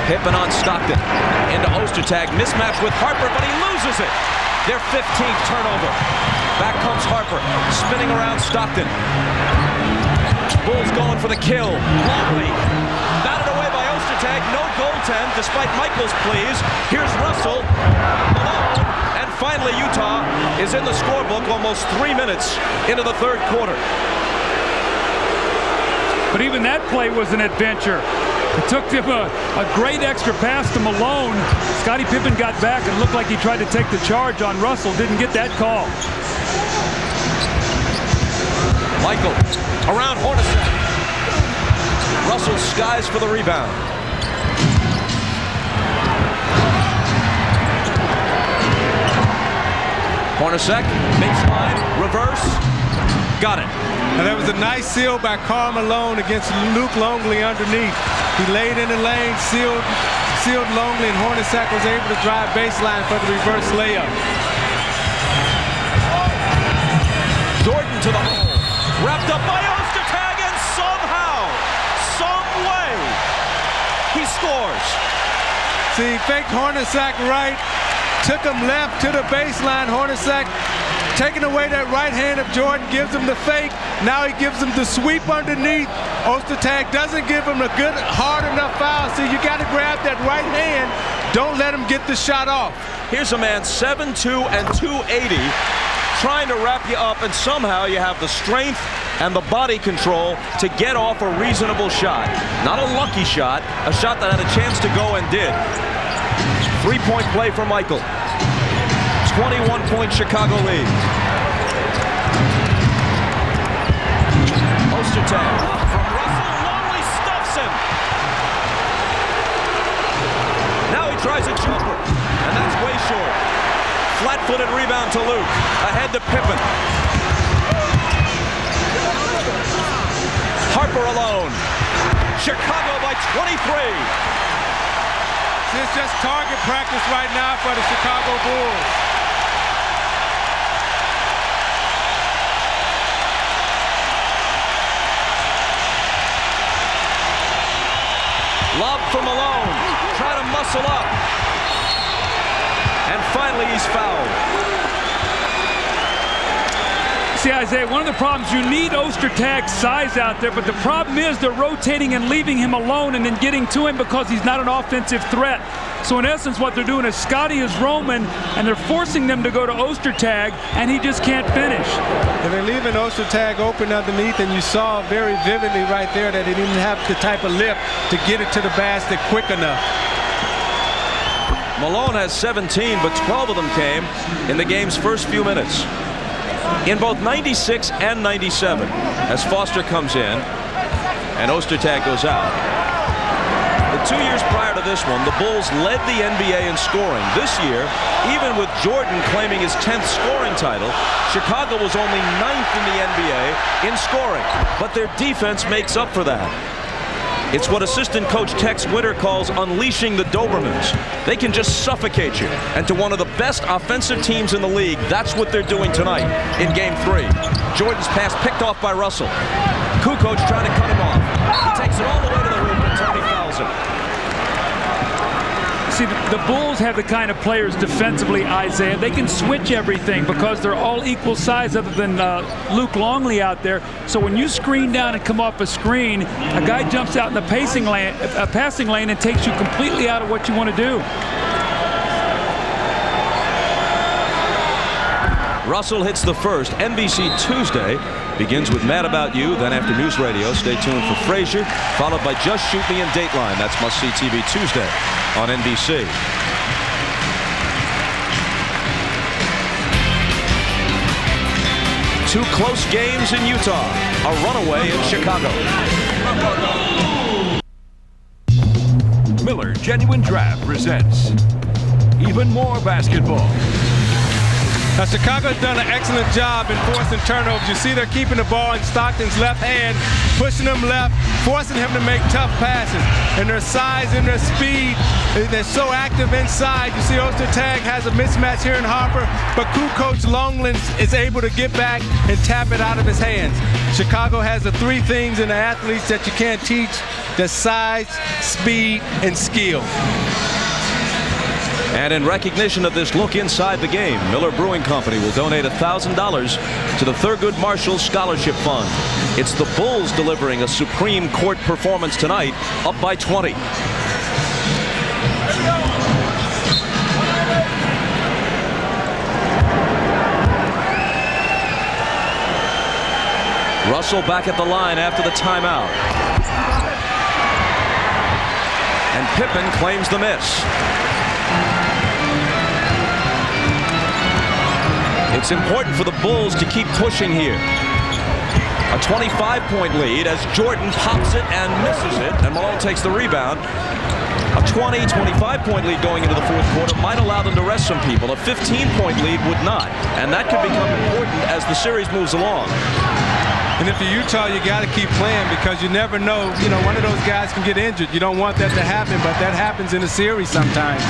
Speaker 2: Pippen on Stockton. Into Ostertag. Mismatch with Harper, but he loses it. Their 15th turnover. Back comes Harper. Spinning around Stockton. Bulls going for the kill. Longley. Batted away by Ostertag. No goaltend despite Michael's pleas. Here's Russell. Malone. And finally Utah is in the scorebook almost 3 minutes into the third quarter.
Speaker 4: But even that play was an adventure. It took him a great extra pass to Malone. Scottie Pippen got back and looked like he tried to take the charge on Russell. Didn't get that call.
Speaker 2: Michael around Hornacek. Russell skies for the rebound. Hornacek, baseline, reverse. Got it.
Speaker 5: And that was a nice seal by Karl Malone against Luke Longley underneath. He laid in the lane, sealed Longley, and Hornacek was able to drive baseline for the reverse layup.
Speaker 2: Jordan to the hole. Wrapped up by Ostertag, and somehow, some way, he scores.
Speaker 5: See, he faked Hornacek right, took him left to the baseline. Hornacek taking away that right hand of Jordan, gives him the fake. Now he gives him the sweep underneath. Ostertag doesn't give him a good, hard enough foul. So you got to grab that right hand. Don't let him get the shot off.
Speaker 2: Here's a man 7'2" and 280 trying to wrap you up, and somehow you have the strength and the body control to get off a reasonable shot. Not a lucky shot, a shot that had a chance to go and did. 3-point play for Michael. 21-point Chicago lead. Ostertag from Russell. Longley stuffs him. Now he tries a jumper, and that's way short. Flat-footed rebound to Luke. Ahead to Pippen. Harper alone. Chicago by 23.
Speaker 5: It's just target practice right now for the Chicago Bulls.
Speaker 2: Lob for Malone. Try to muscle up. And finally he's fouled.
Speaker 4: See, Isaiah, one of the problems, you need Ostertag's size out there, but the problem is they're rotating and leaving him alone and then getting to him because he's not an offensive threat. So in essence, what they're doing is Scottie is roaming, and they're forcing them to go to Ostertag, and he just can't finish.
Speaker 5: And they're leaving Ostertag open underneath, and you saw very vividly right there that he didn't have the type of lift to get it to the basket quick enough.
Speaker 2: Malone has 17, but 12 of them came in the game's first few minutes. In both 96 and 97, as Foster comes in and Ostertag goes out. The 2 years prior to this one, the Bulls led the NBA in scoring. This year, even with Jordan claiming his 10th scoring title, Chicago was only 9th in the NBA in scoring. But their defense makes up for that. It's what assistant coach Tex Winter calls unleashing the Dobermans. They can just suffocate you. And to one of the best offensive teams in the league, that's what they're doing tonight in Game 3. Jordan's pass picked off by Russell. Kukoc trying to cut him off. He takes it all the way to the hoop, and Toni fouls him.
Speaker 4: See, the Bulls have the kind of players defensively, Isaiah. They can switch everything because they're all equal size other than Luke Longley out there. So when you screen down and come off a screen, a guy jumps out in the passing lane and takes you completely out of what you want to do.
Speaker 2: Russell hits the first. NBC Tuesday begins with Mad About You, then after News Radio. Stay tuned for Frasier, followed by Just Shoot Me and Dateline. That's must-see TV Tuesday on NBC. Two close games in Utah, a runaway in Chicago.
Speaker 1: Miller Genuine Draft presents even more basketball.
Speaker 5: Now, Chicago's done an excellent job in forcing turnovers. You see they're keeping the ball in Stockton's left hand, pushing him left, forcing him to make tough passes. And their size and their speed, they're so active inside. You see Ostertag has a mismatch here in Harper, but Kukoc Longley is able to get back and tap it out of his hands. Chicago has the three things in the athletes that you can't teach: the size, speed, and skill.
Speaker 2: And in recognition of this look inside the game, Miller Brewing Company will donate $1,000 to the Thurgood Marshall Scholarship Fund. It's the Bulls delivering a supreme court performance tonight, up by 20. Russell back at the line after the timeout. And Pippen claims the miss. It's important for the Bulls to keep pushing here. A 25-point lead as Jordan pops it and misses it, and Malone takes the rebound. A 20, 25-point lead going into the fourth quarter might allow them to rest some people. A 15-point lead would not, and that could become important as the series moves along.
Speaker 5: And if you're Utah, you got to keep playing because you never know. You know, one of those guys can get injured. You don't want that to happen, but that happens in a series sometimes.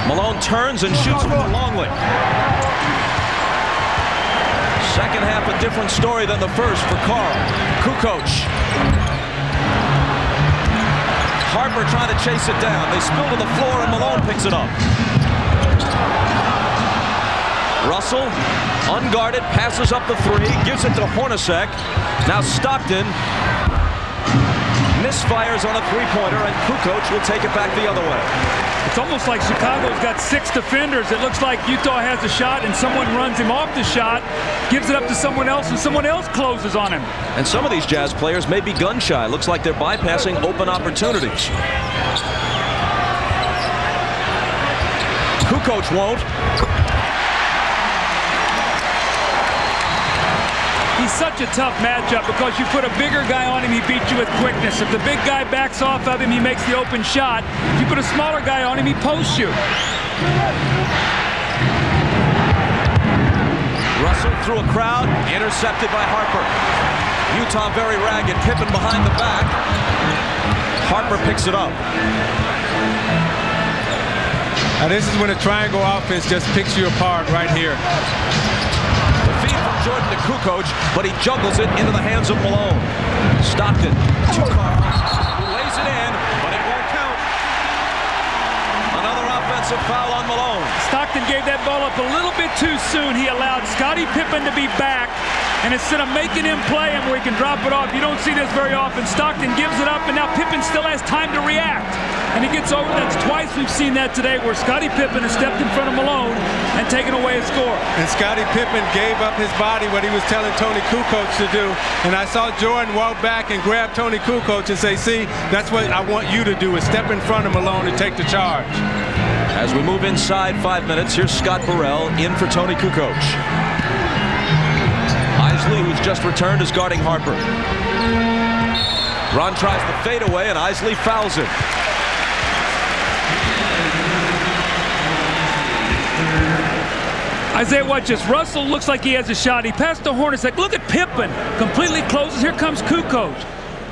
Speaker 2: Malone turns and shoots from Longley. Second half a different story than the first for Karl. Kukoc. Harper trying to chase it down. They spill to the floor and Malone picks it up. Russell, unguarded, passes up the three, gives it to Hornacek. Now Stockton misfires on a three-pointer, and Kukoc will take it back the other way.
Speaker 4: It's almost like Chicago's got 6 defenders. It looks like Utah has a shot and someone runs him off the shot, gives it up to someone else, and someone else closes on him.
Speaker 2: And some of these Jazz players may be gun shy. Looks like they're bypassing open opportunities. Kukoc won't.
Speaker 4: He's such a tough matchup because you put a bigger guy on him, he beats you with quickness. If the big guy backs off of him, he makes the open shot. If you put a smaller guy on him, he posts you.
Speaker 2: Russell through a crowd, intercepted by Harper. Utah very ragged. Pippen behind the back. Harper picks it up.
Speaker 5: Now this is when a triangle offense just picks you apart right here.
Speaker 2: Jordan to Kukoc, but he juggles it into the hands of Malone. Stockton to Carl, who lays it in, but it won't count. Another offensive foul on Malone.
Speaker 4: Stockton gave that ball up a little bit too soon. He allowed Scottie Pippen to be back, and instead of making him play him where he can drop it off, you don't see this very often. Stockton gives it up, and now Pippen still has time to react. And he gets over. That's twice we've seen that today where Scottie Pippen has stepped in front of Malone and taken away a score.
Speaker 5: And Scottie Pippen gave up his body, what he was telling Toni Kukoc to do. And I saw Jordan walk back and grab Toni Kukoc and say, see, that's what I want you to do, is step in front of Malone and take the charge.
Speaker 2: As we move inside 5 minutes, here's Scott Burrell in for Toni Kukoc. Eisley, who's just returned, is guarding Harper. Ron tries the fadeaway, and Eisley fouls it.
Speaker 4: Isaiah, watch this. Russell looks like he has a shot. He passed to Hornacek. Look at Pippen. Completely closes. Here comes Kukoc.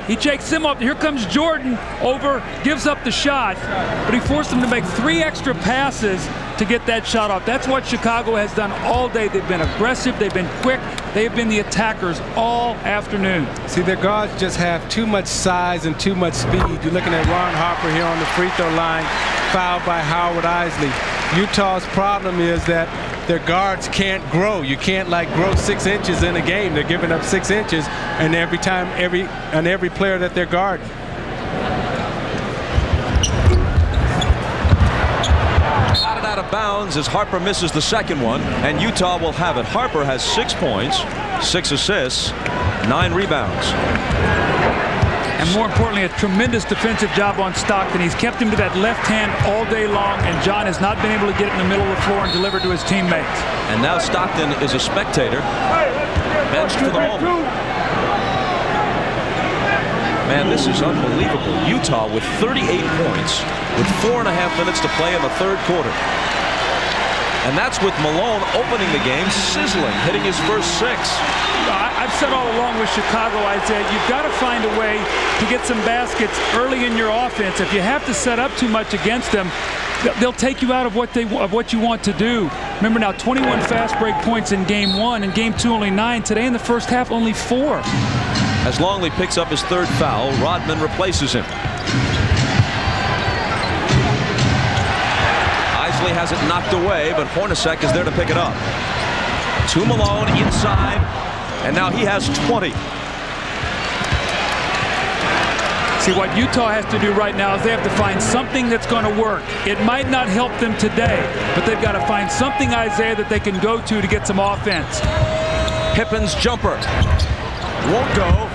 Speaker 4: He takes him up. Here comes Jordan over, gives up the shot. But he forced him to make 3 extra passes. to get that shot off. That's what Chicago has done all day. They've been aggressive. They've been quick. They've been the attackers all afternoon.
Speaker 5: See, their guards just have too much size and too much speed. You're looking at Ron Harper here on the free throw line, fouled by Howard Eisley. Utah's problem is that their guards can't grow. You can't grow 6 inches in a game. They're giving up 6 inches, and every player that they're guarding.
Speaker 2: Batted out of bounds as Harper misses the second one, and Utah will have it. Harper has 6 points, 6 assists, 9 rebounds.
Speaker 4: And more importantly, a tremendous defensive job on Stockton. He's kept him to that left hand all day long, and John has not been able to get in the middle of the floor and deliver to his teammates.
Speaker 2: And now Stockton is a spectator, benched for the moment. Man, this is unbelievable. Utah with 38 points with 4.5 minutes to play in the third quarter. And that's with Malone opening the game, sizzling, hitting his first 6.
Speaker 4: I've said all along with Chicago, Isaiah, you've got to find a way to get some baskets early in your offense. If you have to set up too much against them, they'll take you out of what you want to do. Remember now, 21 fast break points in game 1. In game 2, only 9. Today in the first half, only 4.
Speaker 2: As Longley picks up his 3rd foul, Rodman replaces him. Eisley has it knocked away, but Hornacek is there to pick it up. To Malone inside, and now he has 20.
Speaker 4: See, what Utah has to do right now is they have to find something that's going to work. It might not help them today, but they've got to find something, Isaiah, that they can go to get some offense.
Speaker 2: Pippen's jumper won't go,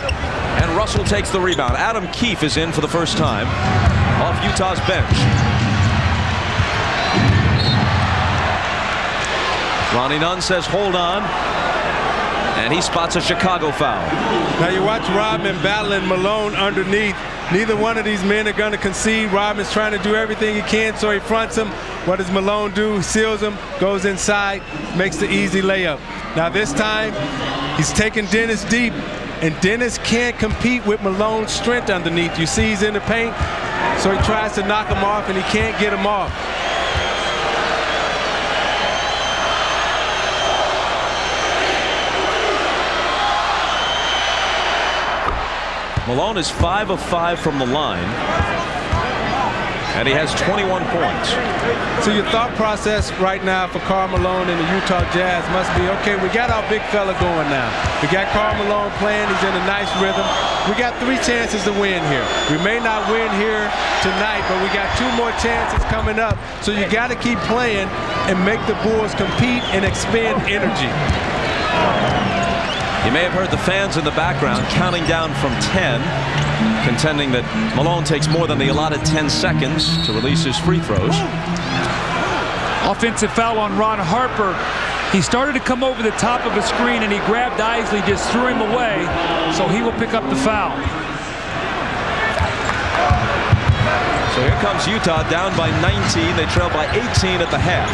Speaker 2: and Russell takes the rebound. Adam Keefe is in for the first time off Utah's bench. Ronnie Nunn says hold on, and he spots a Chicago foul.
Speaker 5: Now you watch Rodman battling Malone underneath. Neither one of these men are going to concede. Rodman's trying to do everything he can, so he fronts him. What does Malone do? He seals him, goes inside, makes the easy layup. Now this time, he's taking Dennis deep, and Dennis can't compete with Malone's strength underneath. You see he's in the paint, so he tries to knock him off, and he can't get him off.
Speaker 2: Malone is 5 of 5 from the line, and he has 21 points.
Speaker 5: So your thought process right now for Karl Malone and the Utah Jazz must be, okay, we got our big fella going now. We got Karl Malone playing. He's in a nice rhythm. We got 3 chances to win here. We may not win here tonight, but we got 2 more chances coming up. So you got to keep playing and make the Bulls compete and expend energy.
Speaker 2: You may have heard the fans in the background counting down from 10, contending that Malone takes more than the allotted 10 seconds to release his free throws.
Speaker 4: Offensive foul on Ron Harper. He started to come over the top of a screen, and he grabbed Eisley, just threw him away, so he will pick up the foul.
Speaker 2: So here comes Utah down by 19. They trail by 18 at the half.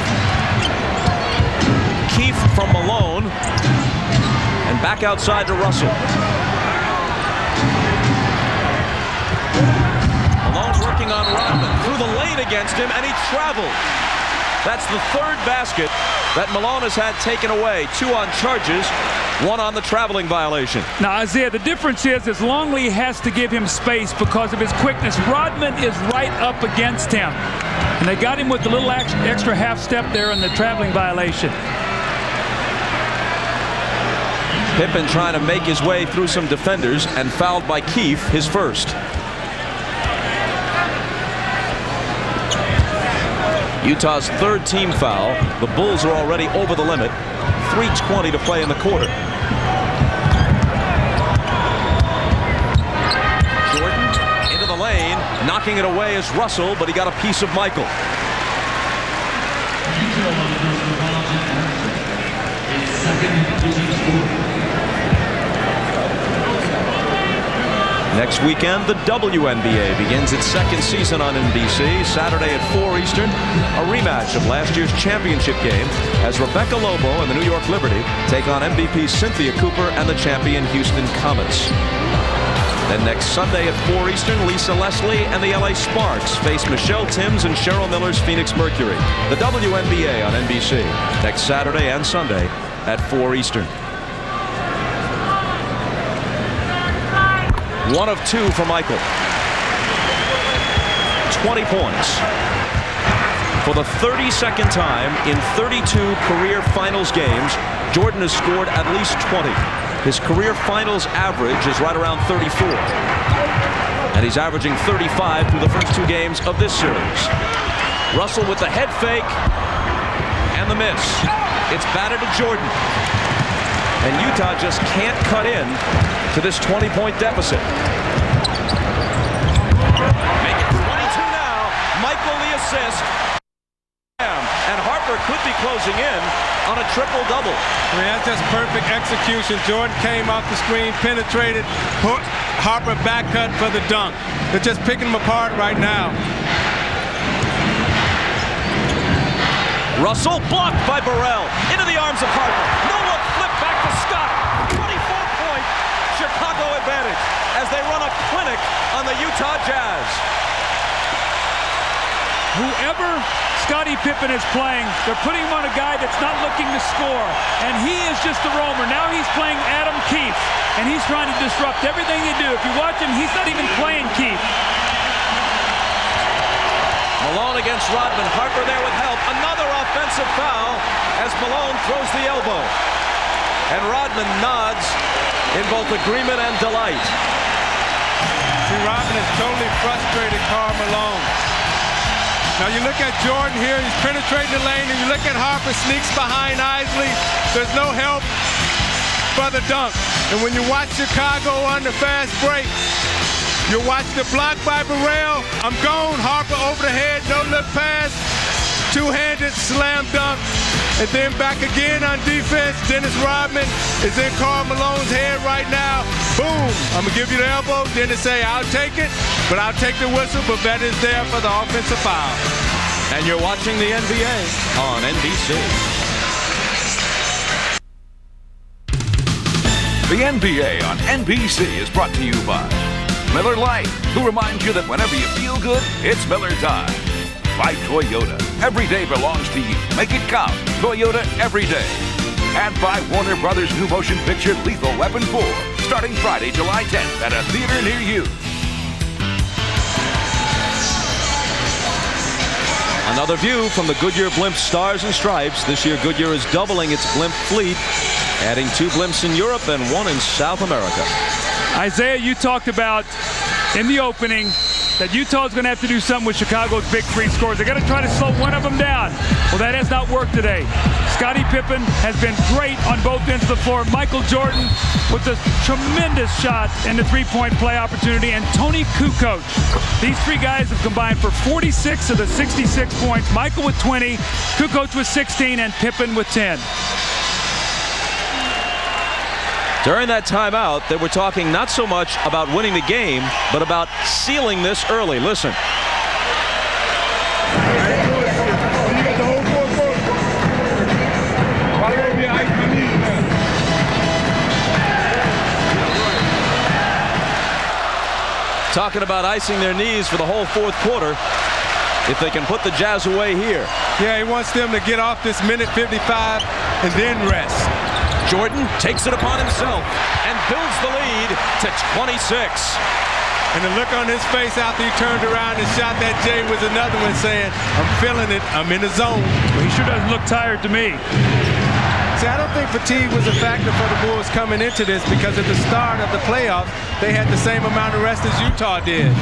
Speaker 2: Keefe from Malone. And back outside to Russell. Malone working on Rodman. Through the lane against him, and he traveled. That's the 3rd basket that Malone has had taken away. 2 on charges, 1 on the traveling violation.
Speaker 4: Now, Isaiah, the difference is Longley has to give him space because of his quickness. Rodman is right up against him. And they got him with the little extra half step there in the traveling violation.
Speaker 2: Pippen trying to make his way through some defenders and fouled by Keefe, his first. Utah's 3rd team foul. The Bulls are already over the limit. 3:20 to play in the quarter. Jordan into the lane, knocking it away is Russell, but he got a piece of Michael. Next weekend, the WNBA begins its 2nd season on NBC. Saturday at 4 Eastern, a rematch of last year's championship game as Rebecca Lobo and the New York Liberty take on MVP Cynthia Cooper and the champion Houston Comets. Then next Sunday at 4 Eastern, Lisa Leslie and the LA Sparks face Michelle Timms and Cheryl Miller's Phoenix Mercury. The WNBA on NBC next Saturday and Sunday at 4 Eastern. 1 of 2 for Michael. 20 points. For the 32nd time in 32 career finals games, Jordan has scored at least 20. His career finals average is right around 34. And he's averaging 35 through the first 2 games of this series. Russell with the head fake and the miss. It's batted to Jordan. And Utah just can't cut in to this 20-point deficit. Make it 22 now. Michael the assist. And Harper could be closing in on a triple-double.
Speaker 5: I mean, that's just perfect execution. Jordan came off the screen, penetrated, Harper back cut for the dunk. They're just picking them apart right now.
Speaker 2: Russell blocked by Burrell. Into the arms of Harper. No look, flip back to Scott. 24-point Chicago advantage as they run a clinic on the Utah Jazz.
Speaker 4: Whoever Scottie Pippen is playing, they're putting him on a guy that's not looking to score. And he is just a roamer. Now he's playing Adam Keefe, and he's trying to disrupt everything they do. If you watch him, he's not even playing Keefe.
Speaker 2: Malone against Rodman. Harper there with help. Another offensive foul as Malone throws the elbow. And Rodman nods in both agreement and delight.
Speaker 5: See, Rodman is totally frustrated Karl Malone. Now you look at Jordan here, he's penetrating the lane, and you look at Harper sneaks behind Eisley. There's no help for the dunk. And when you watch Chicago on the fast break, you watch the block by Burrell. I'm gone. Harper over the head, no look pass, two-handed slam dunk. And then back again on defense. Dennis Rodman is in Karl Malone's head right now. Boom. I'm going to give you the elbow. Dennis say, I'll take it, but I'll take the whistle, but that is there for the offensive foul.
Speaker 2: And you're watching the NBA on NBC.
Speaker 1: The NBA on NBC is brought to you by Miller Lite, who reminds you that whenever you feel good, it's Miller time. By Toyota, every day belongs to you. Make it count. Toyota every day. And by Warner Brothers' new motion picture Lethal Weapon 4, starting Friday, July 10th at a theater near you.
Speaker 2: Another view from the Goodyear Blimp Stars and Stripes. This year, Goodyear is doubling its blimp fleet, adding 2 blimps in Europe and 1 in South America.
Speaker 4: Isaiah, you talked about in the opening that Utah's going to have to do something with Chicago's big 3 scores. They're going to try to slow one of them down. Well, that has not worked today. Scottie Pippen has been great on both ends of the floor. Michael Jordan with a tremendous shot and the 3-point play opportunity. And Toni Kukoc. These 3 guys have combined for 46 of the 66 points. Michael with 20, Kukoc with 16, and Pippen with 10.
Speaker 2: During that timeout, they were talking not so much about winning the game, but about sealing this early. Listen. Talking about icing their knees for the whole 4th quarter if they can put the Jazz away here.
Speaker 5: Yeah, he wants them to get off this minute 55 and then rest.
Speaker 2: Jordan takes it upon himself and builds the lead to 26.
Speaker 5: And the look on his face after he turned around and shot that J was another one saying, I'm feeling it, I'm in the zone.
Speaker 4: Well, he sure doesn't look tired to me.
Speaker 5: See, I don't think fatigue was a factor for the Bulls coming into this because at the start of the playoffs, they had the same amount of rest as Utah did.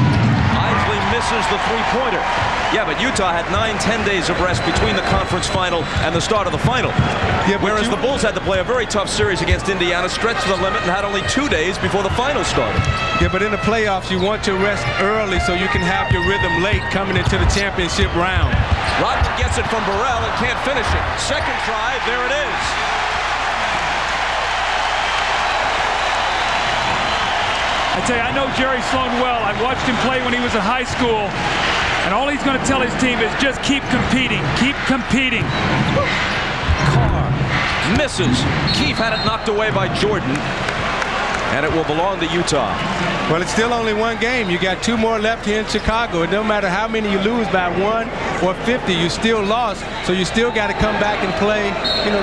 Speaker 2: Eisley misses the 3-pointer. Yeah, but Utah had 9-10 days of rest between the conference final and the start of the final. Yeah, whereas the Bulls had to play a very tough series against Indiana, stretched to the limit, and had only 2 days before the final started.
Speaker 5: Yeah, but in the playoffs, you want to rest early so you can have your rhythm late coming into the championship round.
Speaker 2: Rodman gets it from Burrell and can't finish it. Second try, there it is.
Speaker 4: I tell you, I know Jerry Sloan well. I watched him play when he was in high school. And all he's going to tell his team is just keep competing. Keep competing.
Speaker 2: Carr misses. Keefe had it knocked away by Jordan. and it will belong to Utah.
Speaker 5: Well, it's still only one game. You got 2 more left here in Chicago. It don't matter how many you lose by 1 or 50, you still lost. So you still got to come back and play,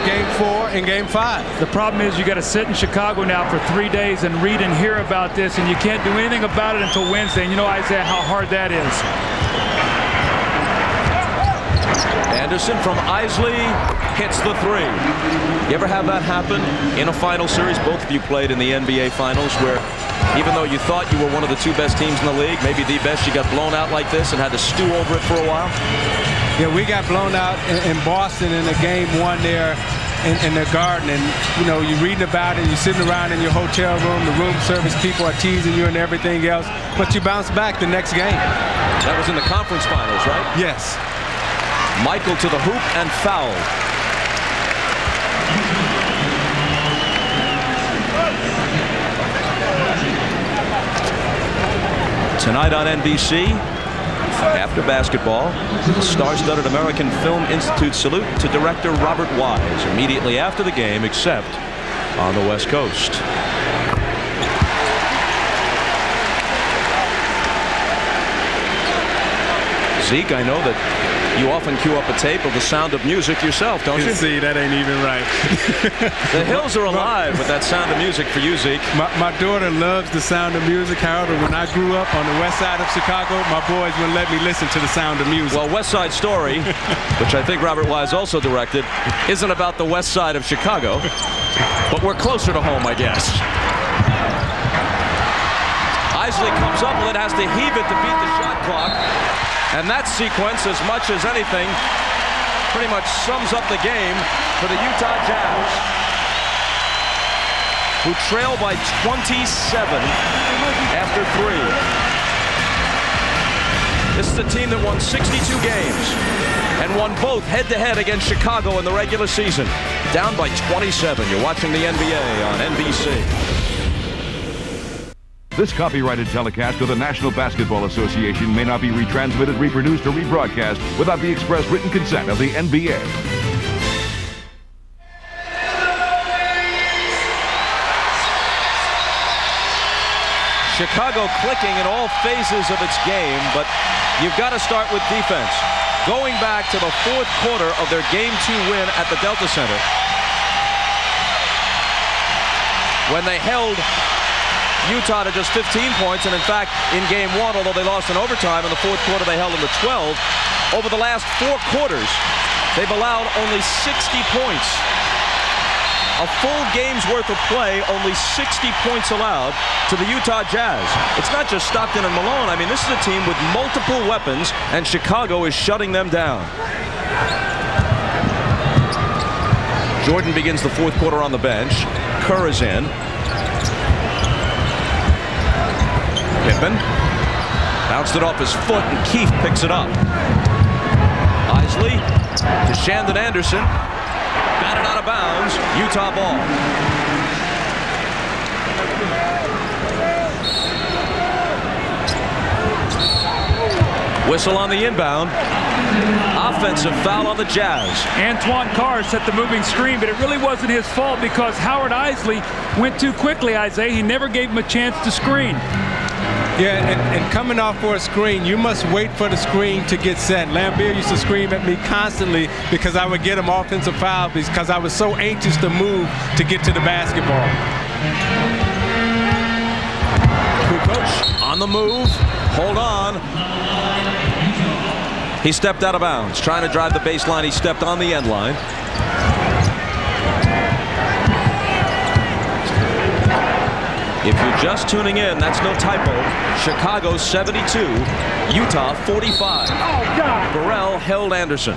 Speaker 5: game 4 and game 5.
Speaker 4: The problem is you got to sit in Chicago now for 3 days and read and hear about this, and you can't do anything about it until Wednesday. And you know, Isaiah, how hard that is.
Speaker 2: Anderson from Eisley hits the 3. You ever have that happen in a final series? Both of you played in the NBA Finals where even though you thought you were one of the 2 best teams in the league, maybe the best, you got blown out like this and had to stew over it for a while?
Speaker 5: Yeah, we got blown out in Boston in the game 1 there in the Garden. And, you're reading about it, you're sitting around in your hotel room, the room service people are teasing you and everything else, but you bounce back the next game.
Speaker 2: That was in the conference finals, right?
Speaker 5: Yes.
Speaker 2: Michael to the hoop and fouled. Tonight on NBC, after basketball, the star-studded American Film Institute salute to director Robert Wise immediately after the game, except on the West Coast. Zeke, I know that you often cue up a tape of The Sound of Music yourself, don't you?
Speaker 5: See, that ain't even right.
Speaker 2: The hills are alive with that Sound of Music for you, Zeke.
Speaker 5: My daughter loves The Sound of Music. However, when I grew up on the west side of Chicago, my boys wouldn't let me listen to The Sound of Music.
Speaker 2: Well, West Side Story, which I think Robert Wise also directed, isn't about the west side of Chicago, but we're closer to home, I guess. Eisley comes up with it, has to heave it to beat the shot clock. And that sequence, as much as anything, pretty much sums up the game for the Utah Jazz, who trail by 27 after 3. This is a team that won 62 games and won both head-to-head against Chicago in the regular season. Down by 27. You're watching the NBA on NBC.
Speaker 1: This copyrighted telecast of the National Basketball Association may not be retransmitted, reproduced, or rebroadcast without the express written consent of the NBA.
Speaker 2: Chicago clicking in all phases of its game, but you've got to start with defense. Going back to the 4th quarter of their Game 2 win at the Delta Center, when they held Utah to just 15 points, and in fact, in Game 1, although they lost in overtime, in the 4th quarter they held them to 12. Over the last 4 quarters, they've allowed only 60 points. A full game's worth of play, only 60 points allowed to the Utah Jazz. It's not just Stockton and Malone. I mean, this is a team with multiple weapons, and Chicago is shutting them down. Jordan begins the 4th quarter on the bench. Kerr is in. Pippen bounced it off his foot, and Keefe picks it up. Eisley to Shandon Anderson. Batted out of bounds. Utah ball. Whistle on the inbound. Offensive foul on the Jazz.
Speaker 4: Antoine Carr set the moving screen, but it really wasn't his fault because Howard Eisley went too quickly, Isaiah. He never gave him a chance to screen.
Speaker 5: Yeah, and coming off for a screen, you must wait for the screen to get set. Lambeer used to scream at me constantly because I would get him offensive foul because I was so anxious to move to get to the basketball.
Speaker 2: Kukoc on the move. Hold on. He stepped out of bounds. Trying to drive the baseline. He stepped on the end line. If you're just tuning in, that's no typo. Chicago 72, Utah 45. Burrell held Anderson.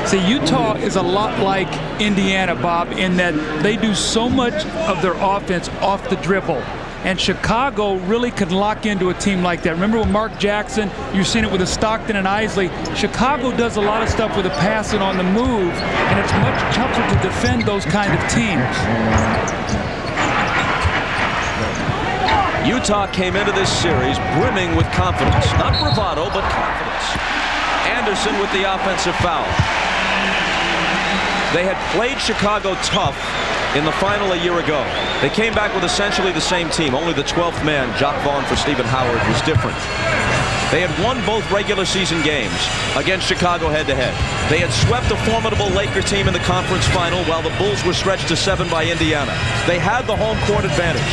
Speaker 4: See, Utah is a lot like Indiana, Bob, in that they do so much of their offense off the dribble. And Chicago really can lock into a team like that. Remember with Mark Jackson, you've seen it with the Stockton and Eisley. Chicago does a lot of stuff with the passing on the move, and it's much tougher to defend those kind of teams.
Speaker 2: Utah came into this series brimming with confidence. Not bravado, but confidence. Anderson with the offensive foul. They had played Chicago tough in the final a year ago. They came back with essentially the same team. Only the 12th man, Jacque Vaughn for Stephen Howard, was different. They had won both regular season games against Chicago head-to-head. They had swept a formidable Laker team in the conference final while the Bulls were stretched to 7 by Indiana. They had the home court advantage.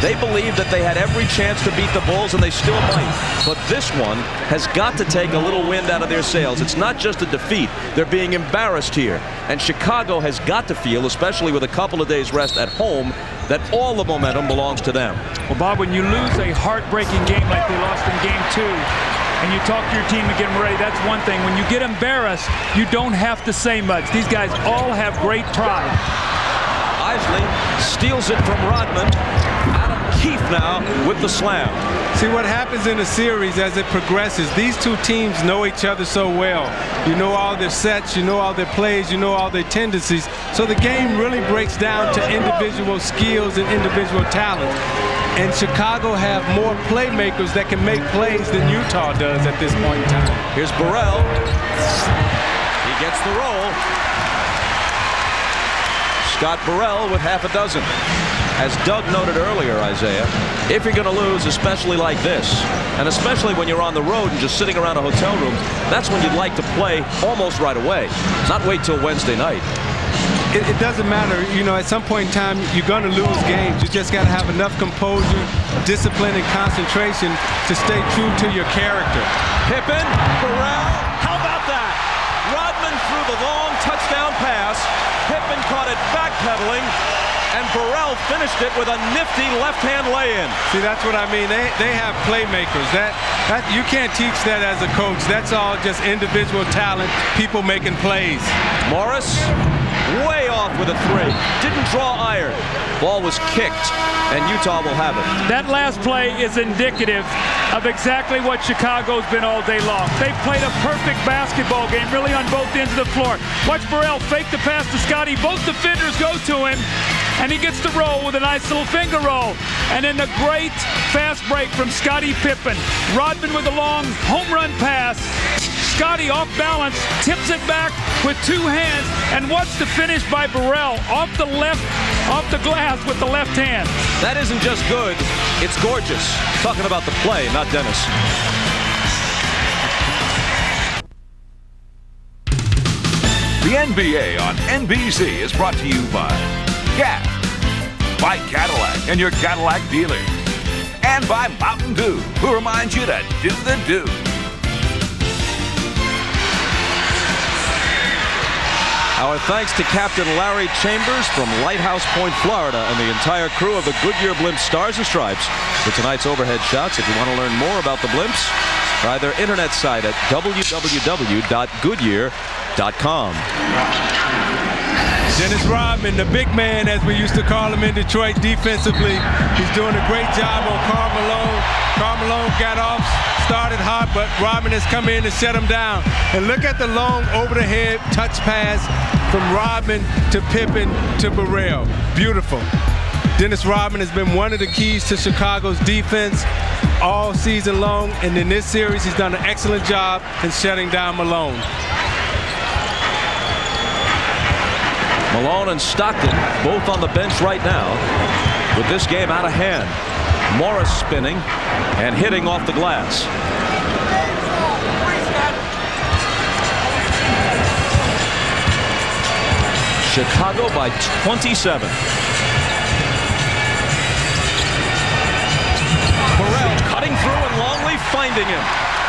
Speaker 2: They believed that they had every chance to beat the Bulls, and they still might. But this one has got to take a little wind out of their sails. It's not just a defeat. They're being embarrassed here. And Chicago has got to feel, especially with a couple of days rest at home, that all the momentum belongs to them.
Speaker 4: Well, Bob, when you lose a heartbreaking game like they lost in Game 2, and you talk to your team and get them ready, that's one thing. When you get embarrassed, you don't have to say much. These guys all have great pride.
Speaker 2: Eisley steals it from Rodman. Keefe now with the slam.
Speaker 5: See what happens in the series as it progresses. These two teams know each other so well. You know all their sets, you know all their plays, you know all their tendencies. So the game really breaks down to individual skills and individual talent. And Chicago have more playmakers that can make plays than Utah does at this point in time.
Speaker 2: Here's Burrell. He gets the roll. Scott Burrell with half a dozen. As Doug noted earlier, Isaiah, if you're going to lose, especially like this, and especially when you're on the road and just sitting around a hotel room, that's when you'd like to play almost right away, not wait till Wednesday night.
Speaker 5: It doesn't matter. You know, at some point in time, you're going to lose games. You just got to have enough composure, discipline, and concentration to stay true to your character.
Speaker 2: Pippen, Burrell, how about that? Rodman threw the long touchdown pass. Pippen caught it backpedaling. And Burrell finished it with a nifty left-hand lay-in.
Speaker 5: See, that's what I mean. They have playmakers. That you can't teach that as a coach. That's all just individual talent, people making plays.
Speaker 2: Morris, way off with a three. Didn't draw iron. Ball was kicked, and Utah will have it.
Speaker 4: That last play is indicative of exactly what Chicago's been all day long. They've played a perfect basketball game, really, on both ends of the floor. Watch Burrell fake the pass to Scottie. Both defenders go to him, and he gets the roll with a nice little finger roll. And then a great fast break from Scottie Pippen. Rodman with a long home run pass. Scottie off balance, tips it back with two hands, and watch the finish by Burrell off the glass with the left hand.
Speaker 2: That isn't just good, it's gorgeous. Talking about the play, not Dennis.
Speaker 1: The NBA on NBC is brought to you by Gap, by Cadillac and your Cadillac dealers, and by Mountain Dew, who reminds you to do the do.
Speaker 2: Our thanks to Captain Larry Chambers from Lighthouse Point, Florida, and the entire crew of the Goodyear Blimp Stars and Stripes for tonight's overhead shots. If you want to learn more about the Blimps, try their internet site at www.goodyear.com.
Speaker 5: Dennis Rodman, the big man, as we used to call him in Detroit defensively. He's doing a great job on Karl Malone. Karl Malone got off, started hot, but Rodman has come in and shut him down. And look at the long over-the-head touch pass from Rodman to Pippen to Burrell. Beautiful. Dennis Rodman has been one of the keys to Chicago's defense all season long, and in this series he's done an excellent job in shutting down Malone.
Speaker 2: Malone and Stockton both on the bench right now with this game out of hand. Morris spinning and hitting off the glass. Chicago by 27. Burrell cutting through and Longley finding him.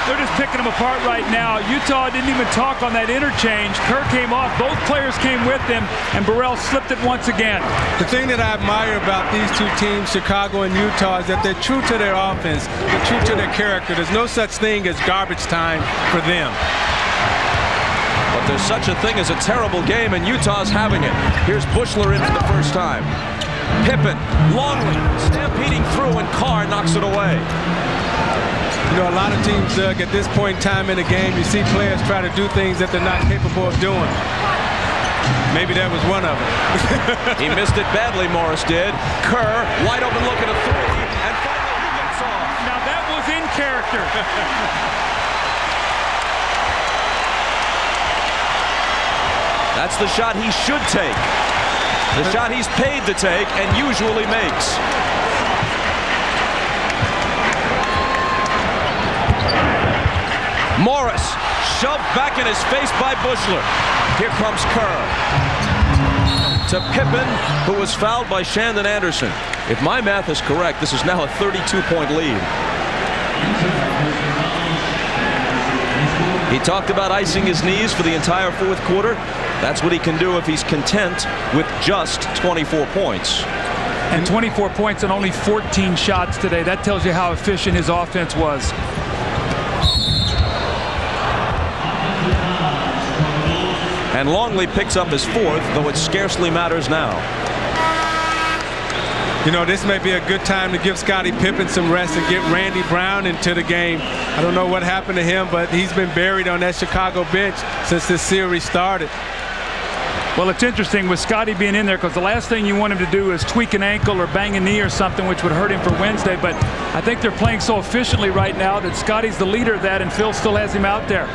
Speaker 4: They're just picking them apart right now. Utah didn't even talk on that interchange. Kerr came off. Both players came with him, and Burrell slipped it once again.
Speaker 5: The thing that I admire about these two teams, Chicago and Utah, is that they're true to their offense. They're true to their character. There's no such thing as garbage time for them.
Speaker 2: But there's such a thing as a terrible game, and Utah's having it. Here's Buechler in for the first time. Pippen, Longley, stampeding through, and Carr knocks it away.
Speaker 5: You know, a lot of teams, Doug, at this point in time in the game, you see players try to do things that they're not capable of doing. Maybe that was one of them.
Speaker 2: He missed it badly, Morris did. Kerr, wide open look at a three, and finally he gets off.
Speaker 4: Now that was in character.
Speaker 2: That's the shot he should take. The shot he's paid to take and usually makes. Morris shoved back in his face by Buechler. Here comes Kerr to Pippen, who was fouled by Shandon Anderson. If my math is correct, this is now a 32-point lead. He talked about icing his knees for the entire fourth quarter. That's what he can do if he's content with just 24 points.
Speaker 4: And 24 points and only 14 shots today. That tells you how efficient his offense was.
Speaker 2: And Longley picks up his fourth, though it scarcely matters now.
Speaker 5: You know, this may be a good time to give Scottie Pippen some rest and get Randy Brown into the game. I don't know what happened to him, but he's been buried on that Chicago bench since this series started.
Speaker 4: Well, it's interesting with Scottie being in there, because the last thing you want him to do is tweak an ankle or bang a knee or something, which would hurt him for Wednesday. But I think they're playing so efficiently right now that Scottie's the leader of that, and Phil still has him out there.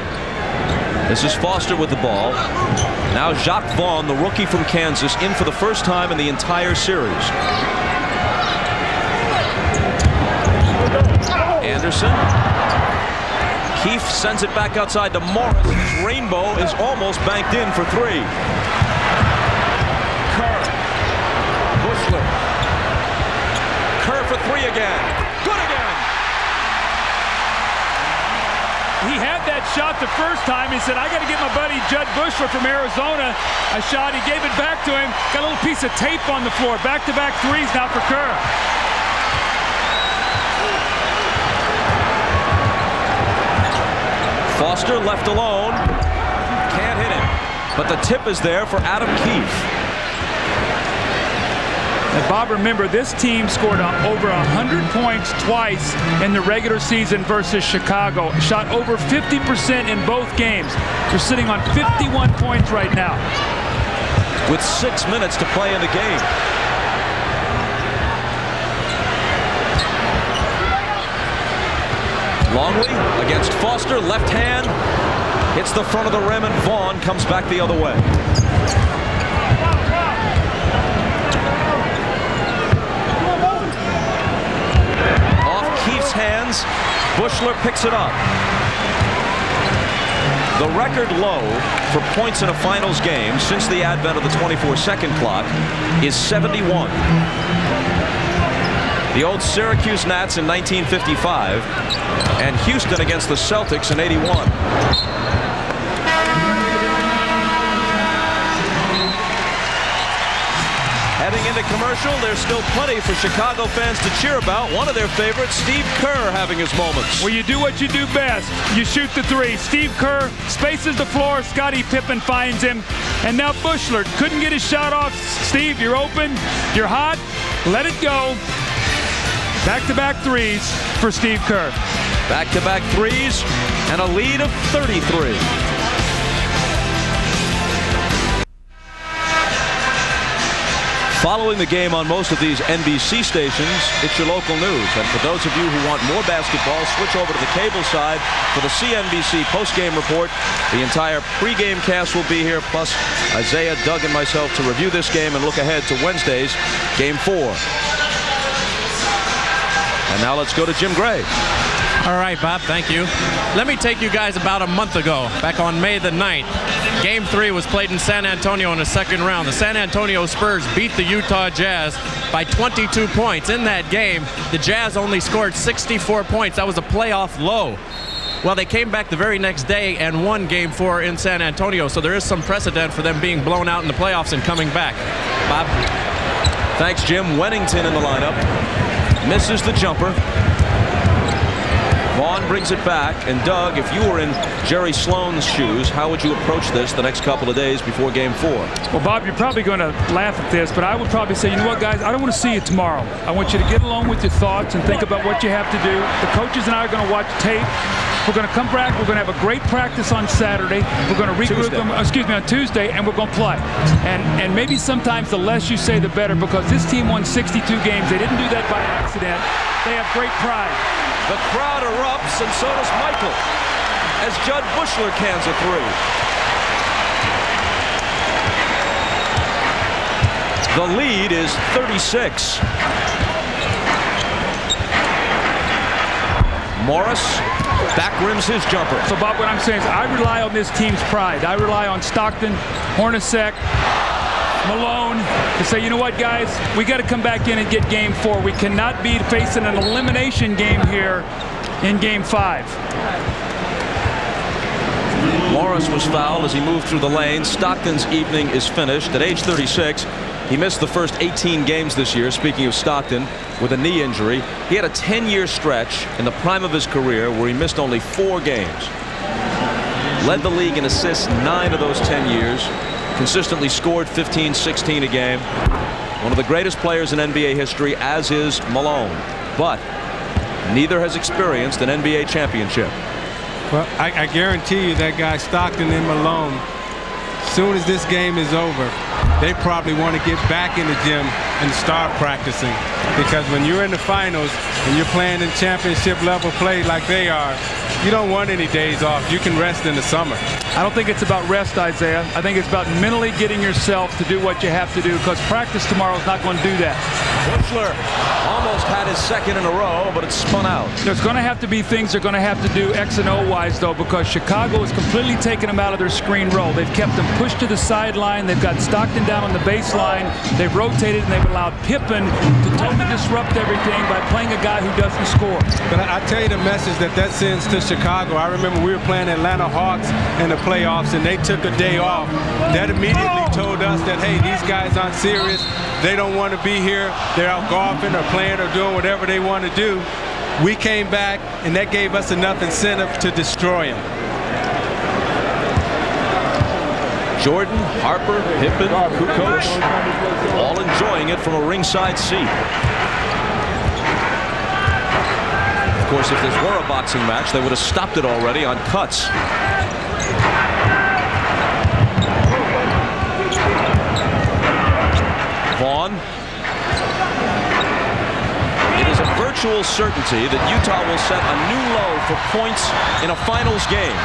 Speaker 2: This is Foster with the ball. Now Jacque Vaughn, the rookie from Kansas, in for the first time in the entire series. Anderson. Keefe sends it back outside to Morris. His rainbow is almost banked in for three. Carl. Buechler. Kerr for three again. Good again.
Speaker 4: He had that shot the first time. He said, I got to get my buddy Judd Buechler from Arizona a shot. He gave it back to him. Got a little piece of tape on the floor. Back-to-back threes now for Kerr.
Speaker 2: Foster left alone. Can't hit him. But the tip is there for Adam Keefe.
Speaker 4: And Bob, remember, this team scored over 100 points twice in the regular season versus Chicago. Shot over 50% in both games. They're sitting on 51 points right now.
Speaker 2: With 6 minutes to play in the game. Longley against Foster, left hand. Hits the front of the rim, and Vaughn comes back the other way. Hands. Buechler picks it up. The record low for points in a finals game since the advent of the 24-second clock is 71. The old Syracuse Nats in 1955 and Houston against the Celtics in 81. Heading into commercial, there's still plenty for Chicago fans to cheer about. One of their favorites, Steve Kerr, having his moments.
Speaker 4: Well, you do what you do best. You shoot the three. Steve Kerr spaces the floor. Scottie Pippen finds him. And now Buechler couldn't get his shot off. Steve, you're open. You're hot. Let it go. Back-to-back threes for Steve Kerr.
Speaker 2: Back-to-back threes and a lead of 33. Following the game on most of these NBC stations, it's your local news. And for those of you who want more basketball, switch over to the cable side for the CNBC postgame report. The entire pregame cast will be here, plus Isaiah, Doug, and myself to review this game and look ahead to Wednesday's Game 4. And now let's go to Jim Gray.
Speaker 12: All right, Bob, thank you. Let me take you guys about a month ago, back on May the 9th. Game 3 was played in San Antonio in the second round. The San Antonio Spurs beat the Utah Jazz by 22 points. In that game, the Jazz only scored 64 points. That was a playoff low. Well, they came back the very next day and won Game 4 in San Antonio, so there is some precedent for them being blown out in the playoffs and coming back. Bob?
Speaker 2: Thanks, Jim. Wennington in the lineup. Misses the jumper. Vaughn brings it back. And Doug, if you were in Jerry Sloan's shoes, how would you approach this the next couple of days before Game 4?
Speaker 4: Well, Bob, you're probably going to laugh at this, but I would probably say, you know what, guys, I don't want to see you tomorrow. I want you to get along with your thoughts and think about what you have to do. The coaches and I are going to watch tape. We're going to come back. We're going to have a great practice on Saturday. We're going to regroup on Tuesday, and we're going to play. And maybe sometimes the less you say, the better, because this team won 62 games. They didn't do that by accident. They have great pride.
Speaker 2: The crowd erupts, and so does Michael, as Judd Buechler cans a three. The lead is 36. Morris back rims his jumper.
Speaker 4: So, Bob, what I'm saying is I rely on this team's pride. I rely on Stockton, Hornacek, Malone to say, you know what, guys, we got to come back in and get game 4. We cannot be facing an elimination game here in game 5.
Speaker 2: Morris was fouled as he moved through the lane. Stockton's evening is finished. At age 36, he missed the first 18 games this year, speaking of Stockton, with a knee injury. He had a 10-year stretch in the prime of his career where he missed only 4 games. Led the league in assists 9 of those 10 years. Consistently scored 15, 16 a game. One of the greatest players in NBA history, as is Malone. But neither has experienced an NBA championship.
Speaker 5: Well, I guarantee you that guy Stockton and Malone, as soon as this game is over, they probably want to get back in the gym and start practicing. Because when you're in the finals and you're playing in championship level play like they are, you don't want any days off. You can rest in the summer.
Speaker 4: I don't think it's about rest, Isaiah. I think it's about mentally getting yourself to do what you have to do, because practice tomorrow is not going to do that.
Speaker 2: Buechler almost had his second in a row, but it spun out.
Speaker 4: There's going to have to be things they're going to have to do X and O wise, though, because Chicago has completely taken them out of their screen roll. They've kept them pushed to the sideline. They've got Stockton down on the baseline. They've rotated, and they've allowed Pippen to totally disrupt everything by playing a guy who doesn't score.
Speaker 5: But I tell you the message that sends to Chicago. I remember we were playing Atlanta Hawks in the playoffs, and they took a day off. That immediately told us that, hey, these guys aren't serious. They don't want to be here. They're out golfing or playing or doing whatever they want to do. We came back, and that gave us enough incentive to destroy them.
Speaker 2: Jordan, Harper, Pippen, Kukoc, all enjoying it from a ringside seat. Of course, if this were a boxing match, they would have stopped it already on cuts. Vaughn. It is a virtual certainty that Utah will set a new low for points in a finals game.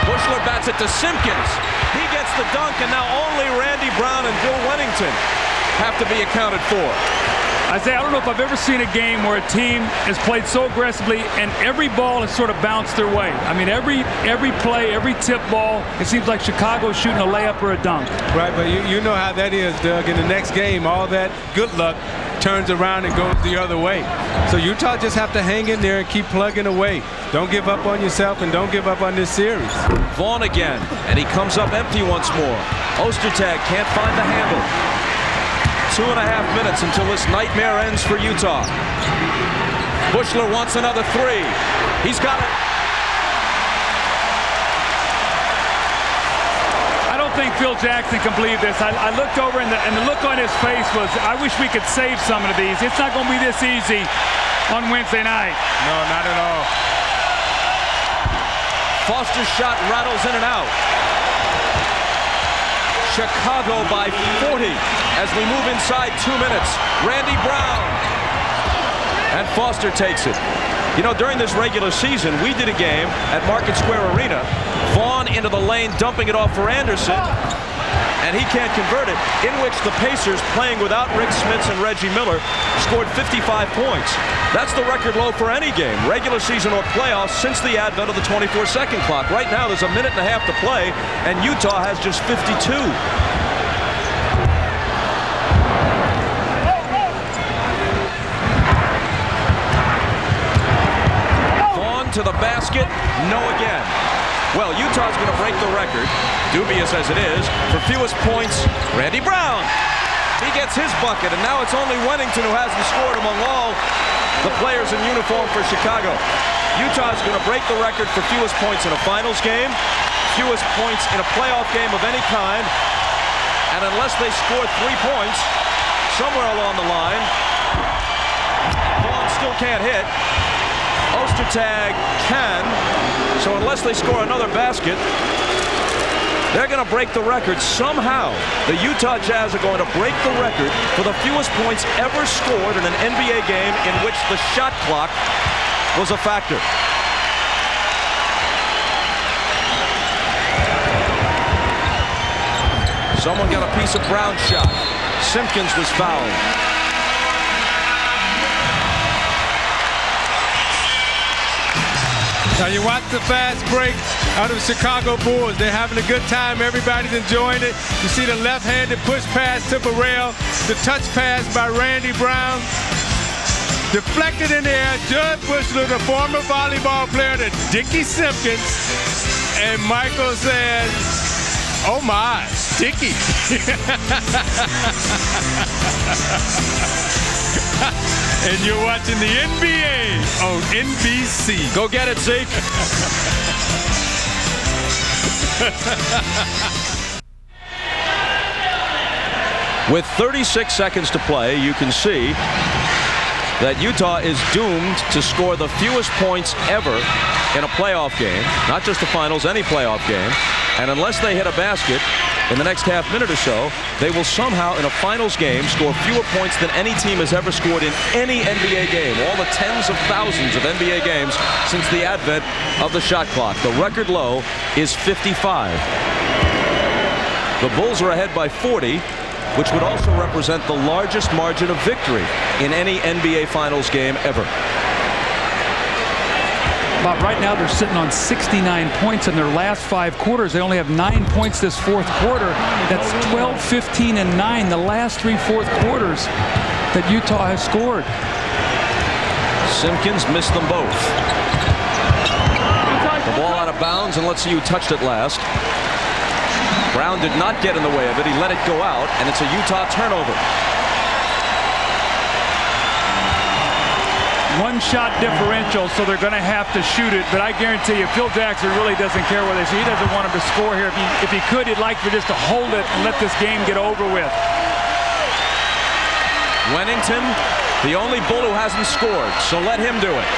Speaker 2: Buechler bats it to Simpkins. He gets the dunk, and now only Randy Brown and Bill Wennington have to be accounted for.
Speaker 4: Isaiah, I don't know if I've ever seen a game where a team has played so aggressively and every ball has sort of bounced their way. I mean, every play, every tip ball, it seems like Chicago's shooting a layup or a dunk.
Speaker 5: Right, but you know how that is, Doug. In the next game, all that good luck turns around and goes the other way. So Utah just have to hang in there and keep plugging away. Don't give up on yourself, and don't give up on this series.
Speaker 2: Vaughn again, and he comes up empty once more. Ostertag can't find the handle. 2.5 minutes until this nightmare ends for Utah. Buechler wants another 3. He's got it.
Speaker 4: I don't think Phil Jackson can believe this. I looked over, and the look on his face was, I wish we could save some of these. It's not going to be this easy on Wednesday night.
Speaker 5: No, not at all.
Speaker 2: Foster's shot rattles in and out. Chicago by 40 as we move inside 2 minutes. Randy Brown. And Foster takes it. You know, during this regular season, we did a game at Market Square Arena. Vaughn into the lane, dumping it off for Anderson. And he can't convert it, in which the Pacers, playing without Rick Smits and Reggie Miller, scored 55 points. That's the record low for any game, regular season or playoffs, since the advent of the 24-second clock. Right now, there's a minute and a half to play, and Utah has just 52. Vaughn to the basket, no again. Well, Utah's going to break the record, dubious as it is, for fewest points. Randy Brown. He gets his bucket, and now it's only Wennington who hasn't scored among all the players in uniform for Chicago. Utah's going to break the record for fewest points in a finals game, fewest points in a playoff game of any kind, and unless they score 3 points somewhere along the line, Vaughn still can't hit. Ostertag can. So unless they score another basket, they're going to break the record. Somehow, the Utah Jazz are going to break the record for the fewest points ever scored in an NBA game in which the shot clock was a factor. Someone got a piece of Brown's shot. Simpkins was fouled.
Speaker 5: Now you watch the fast break out of the Chicago Bulls. They're having a good time. Everybody's enjoying it. You see the left-handed push pass to Burrell, the touch pass by Randy Brown. Deflected in the air, Judge Buechler, the former volleyball player, to Dickey Simpkins. And Michael says, oh my, Dickey. And you're watching the NBA on NBC.
Speaker 2: Go get it, Zeke. With 36 seconds to play, you can see that Utah is doomed to score the fewest points ever in a playoff game, not just the finals, any playoff game. And unless they hit a basket in the next half minute or so, they will somehow in a finals game score fewer points than any team has ever scored in any NBA game. All the tens of thousands of NBA games since the advent of the shot clock. The record low is 55. The Bulls are ahead by 40, which would also represent the largest margin of victory in any NBA Finals game ever.
Speaker 4: Bob, right now they're sitting on 69 points in their last 5 quarters. They only have 9 points this fourth quarter. That's 12, 15, and 9, the last 3 fourth quarters that Utah has scored.
Speaker 2: Simpkins missed them both. The ball out of bounds, and let's see who touched it last. Brown did not get in the way of it. He let it go out, and it's a Utah turnover.
Speaker 4: One-shot differential, so they're going to have to shoot it. But I guarantee you, Phil Jackson really doesn't care whether he doesn't want him to score here. If he could, he'd like for just to hold it and let this game get over with.
Speaker 2: Wennington, the only Bull who hasn't scored, so let him do it.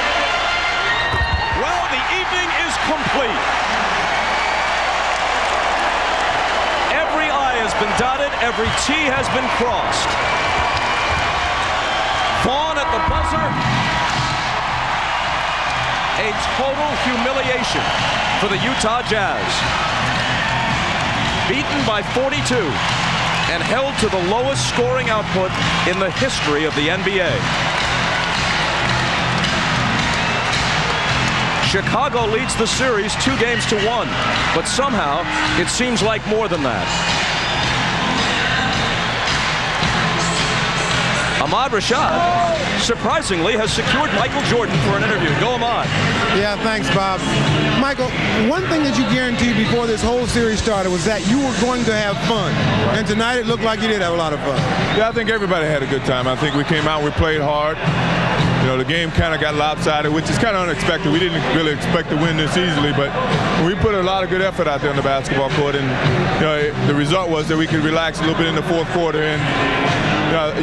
Speaker 2: Well, the evening is complete. Every I has been dotted, every T has been crossed. Vaughn at the buzzer. A total humiliation for the Utah Jazz. Beaten by 42 and held to the lowest scoring output in the history of the NBA. Chicago leads the series 2-1, but somehow it seems like more than that. Ahmad Rashad, surprisingly, has secured Michael Jordan for an interview. Go, Ahmad.
Speaker 9: Yeah, thanks, Bob. Michael, one thing that you guaranteed before this whole series started was that you were going to have fun. And tonight it looked like you did have a lot of fun.
Speaker 11: Yeah, I think everybody had a good time. I think we came out, we played hard. You know, the game kind of got lopsided, which is kind of unexpected. We didn't really expect to win this easily, but we put a lot of good effort out there on the basketball court, and you know, the result was that we could relax a little bit in the fourth quarter, and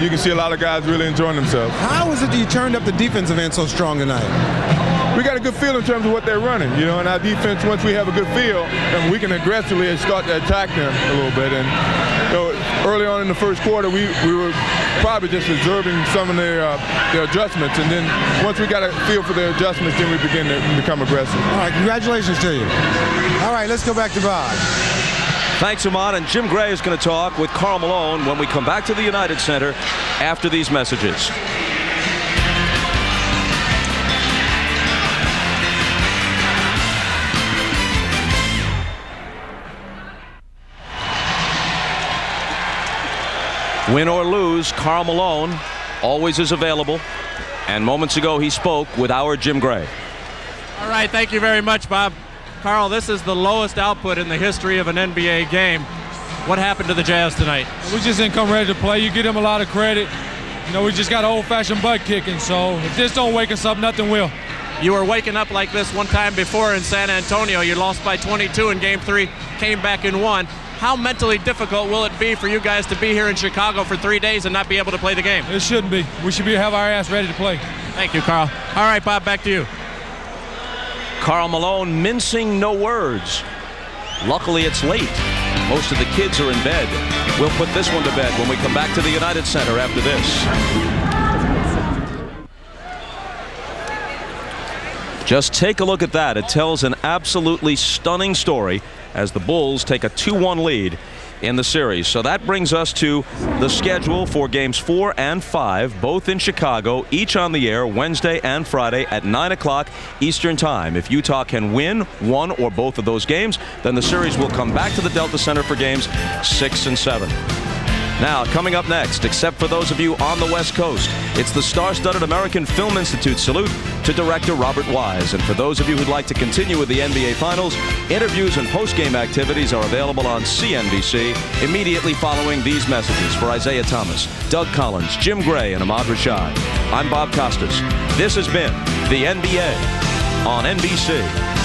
Speaker 11: you can see a lot of guys really enjoying themselves.
Speaker 9: How is it that you turned up the defensive end so strong tonight?
Speaker 11: We got a good feel in terms of what they're running, you know, and our defense, once we have a good feel, and we can aggressively start to attack them a little bit. And you know, early on in the first quarter, we were probably just observing some of their adjustments, and then once we got a feel for their adjustments, then we begin to become aggressive.
Speaker 9: All right, congratulations to you. All right, let's go back to Bob.
Speaker 2: Thanks, Ahmad. And Jim Gray is going to talk with Karl Malone when we come back to the United Center after these messages. Win or lose, Karl Malone always is available. And moments ago, he spoke with our Jim Gray.
Speaker 10: All right, thank you very much, Bob. Karl, this is the lowest output in the history of an NBA game. What happened to the Jazz tonight?
Speaker 17: We just didn't come ready to play. You give them a lot of credit. You know, we just got old-fashioned butt kicking, so if this don't wake us up, nothing will.
Speaker 10: You were waking up like this one time before in San Antonio. You lost by 22 in Game 3, came back and won. How mentally difficult will it be for you guys to be here in Chicago for 3 days and not be able to play the game?
Speaker 17: It shouldn't be. We should have our ass ready to play.
Speaker 10: Thank you, Karl. All right, Bob, back to you.
Speaker 2: Karl Malone mincing no words. Luckily, it's late. Most of the kids are in bed. We'll put this one to bed when we come back to the United Center after this. Just take a look at that. It tells an absolutely stunning story as the Bulls take a 2-1 lead in the series. So that brings us to the schedule for games 4 and 5, both in Chicago, each on the air Wednesday and Friday at 9 o'clock Eastern Time. If Utah can win one or both of those games, then the series will come back to the Delta Center for games 6 and 7. Now, coming up next, except for those of you on the West Coast, it's the star-studded American Film Institute salute to director Robert Wise. And for those of you who'd like to continue with the NBA Finals, interviews and post-game activities are available on CNBC immediately following these messages. For Isaiah Thomas, Doug Collins, Jim Gray, and Ahmad Rashad, I'm Bob Costas. This has been the NBA on NBC.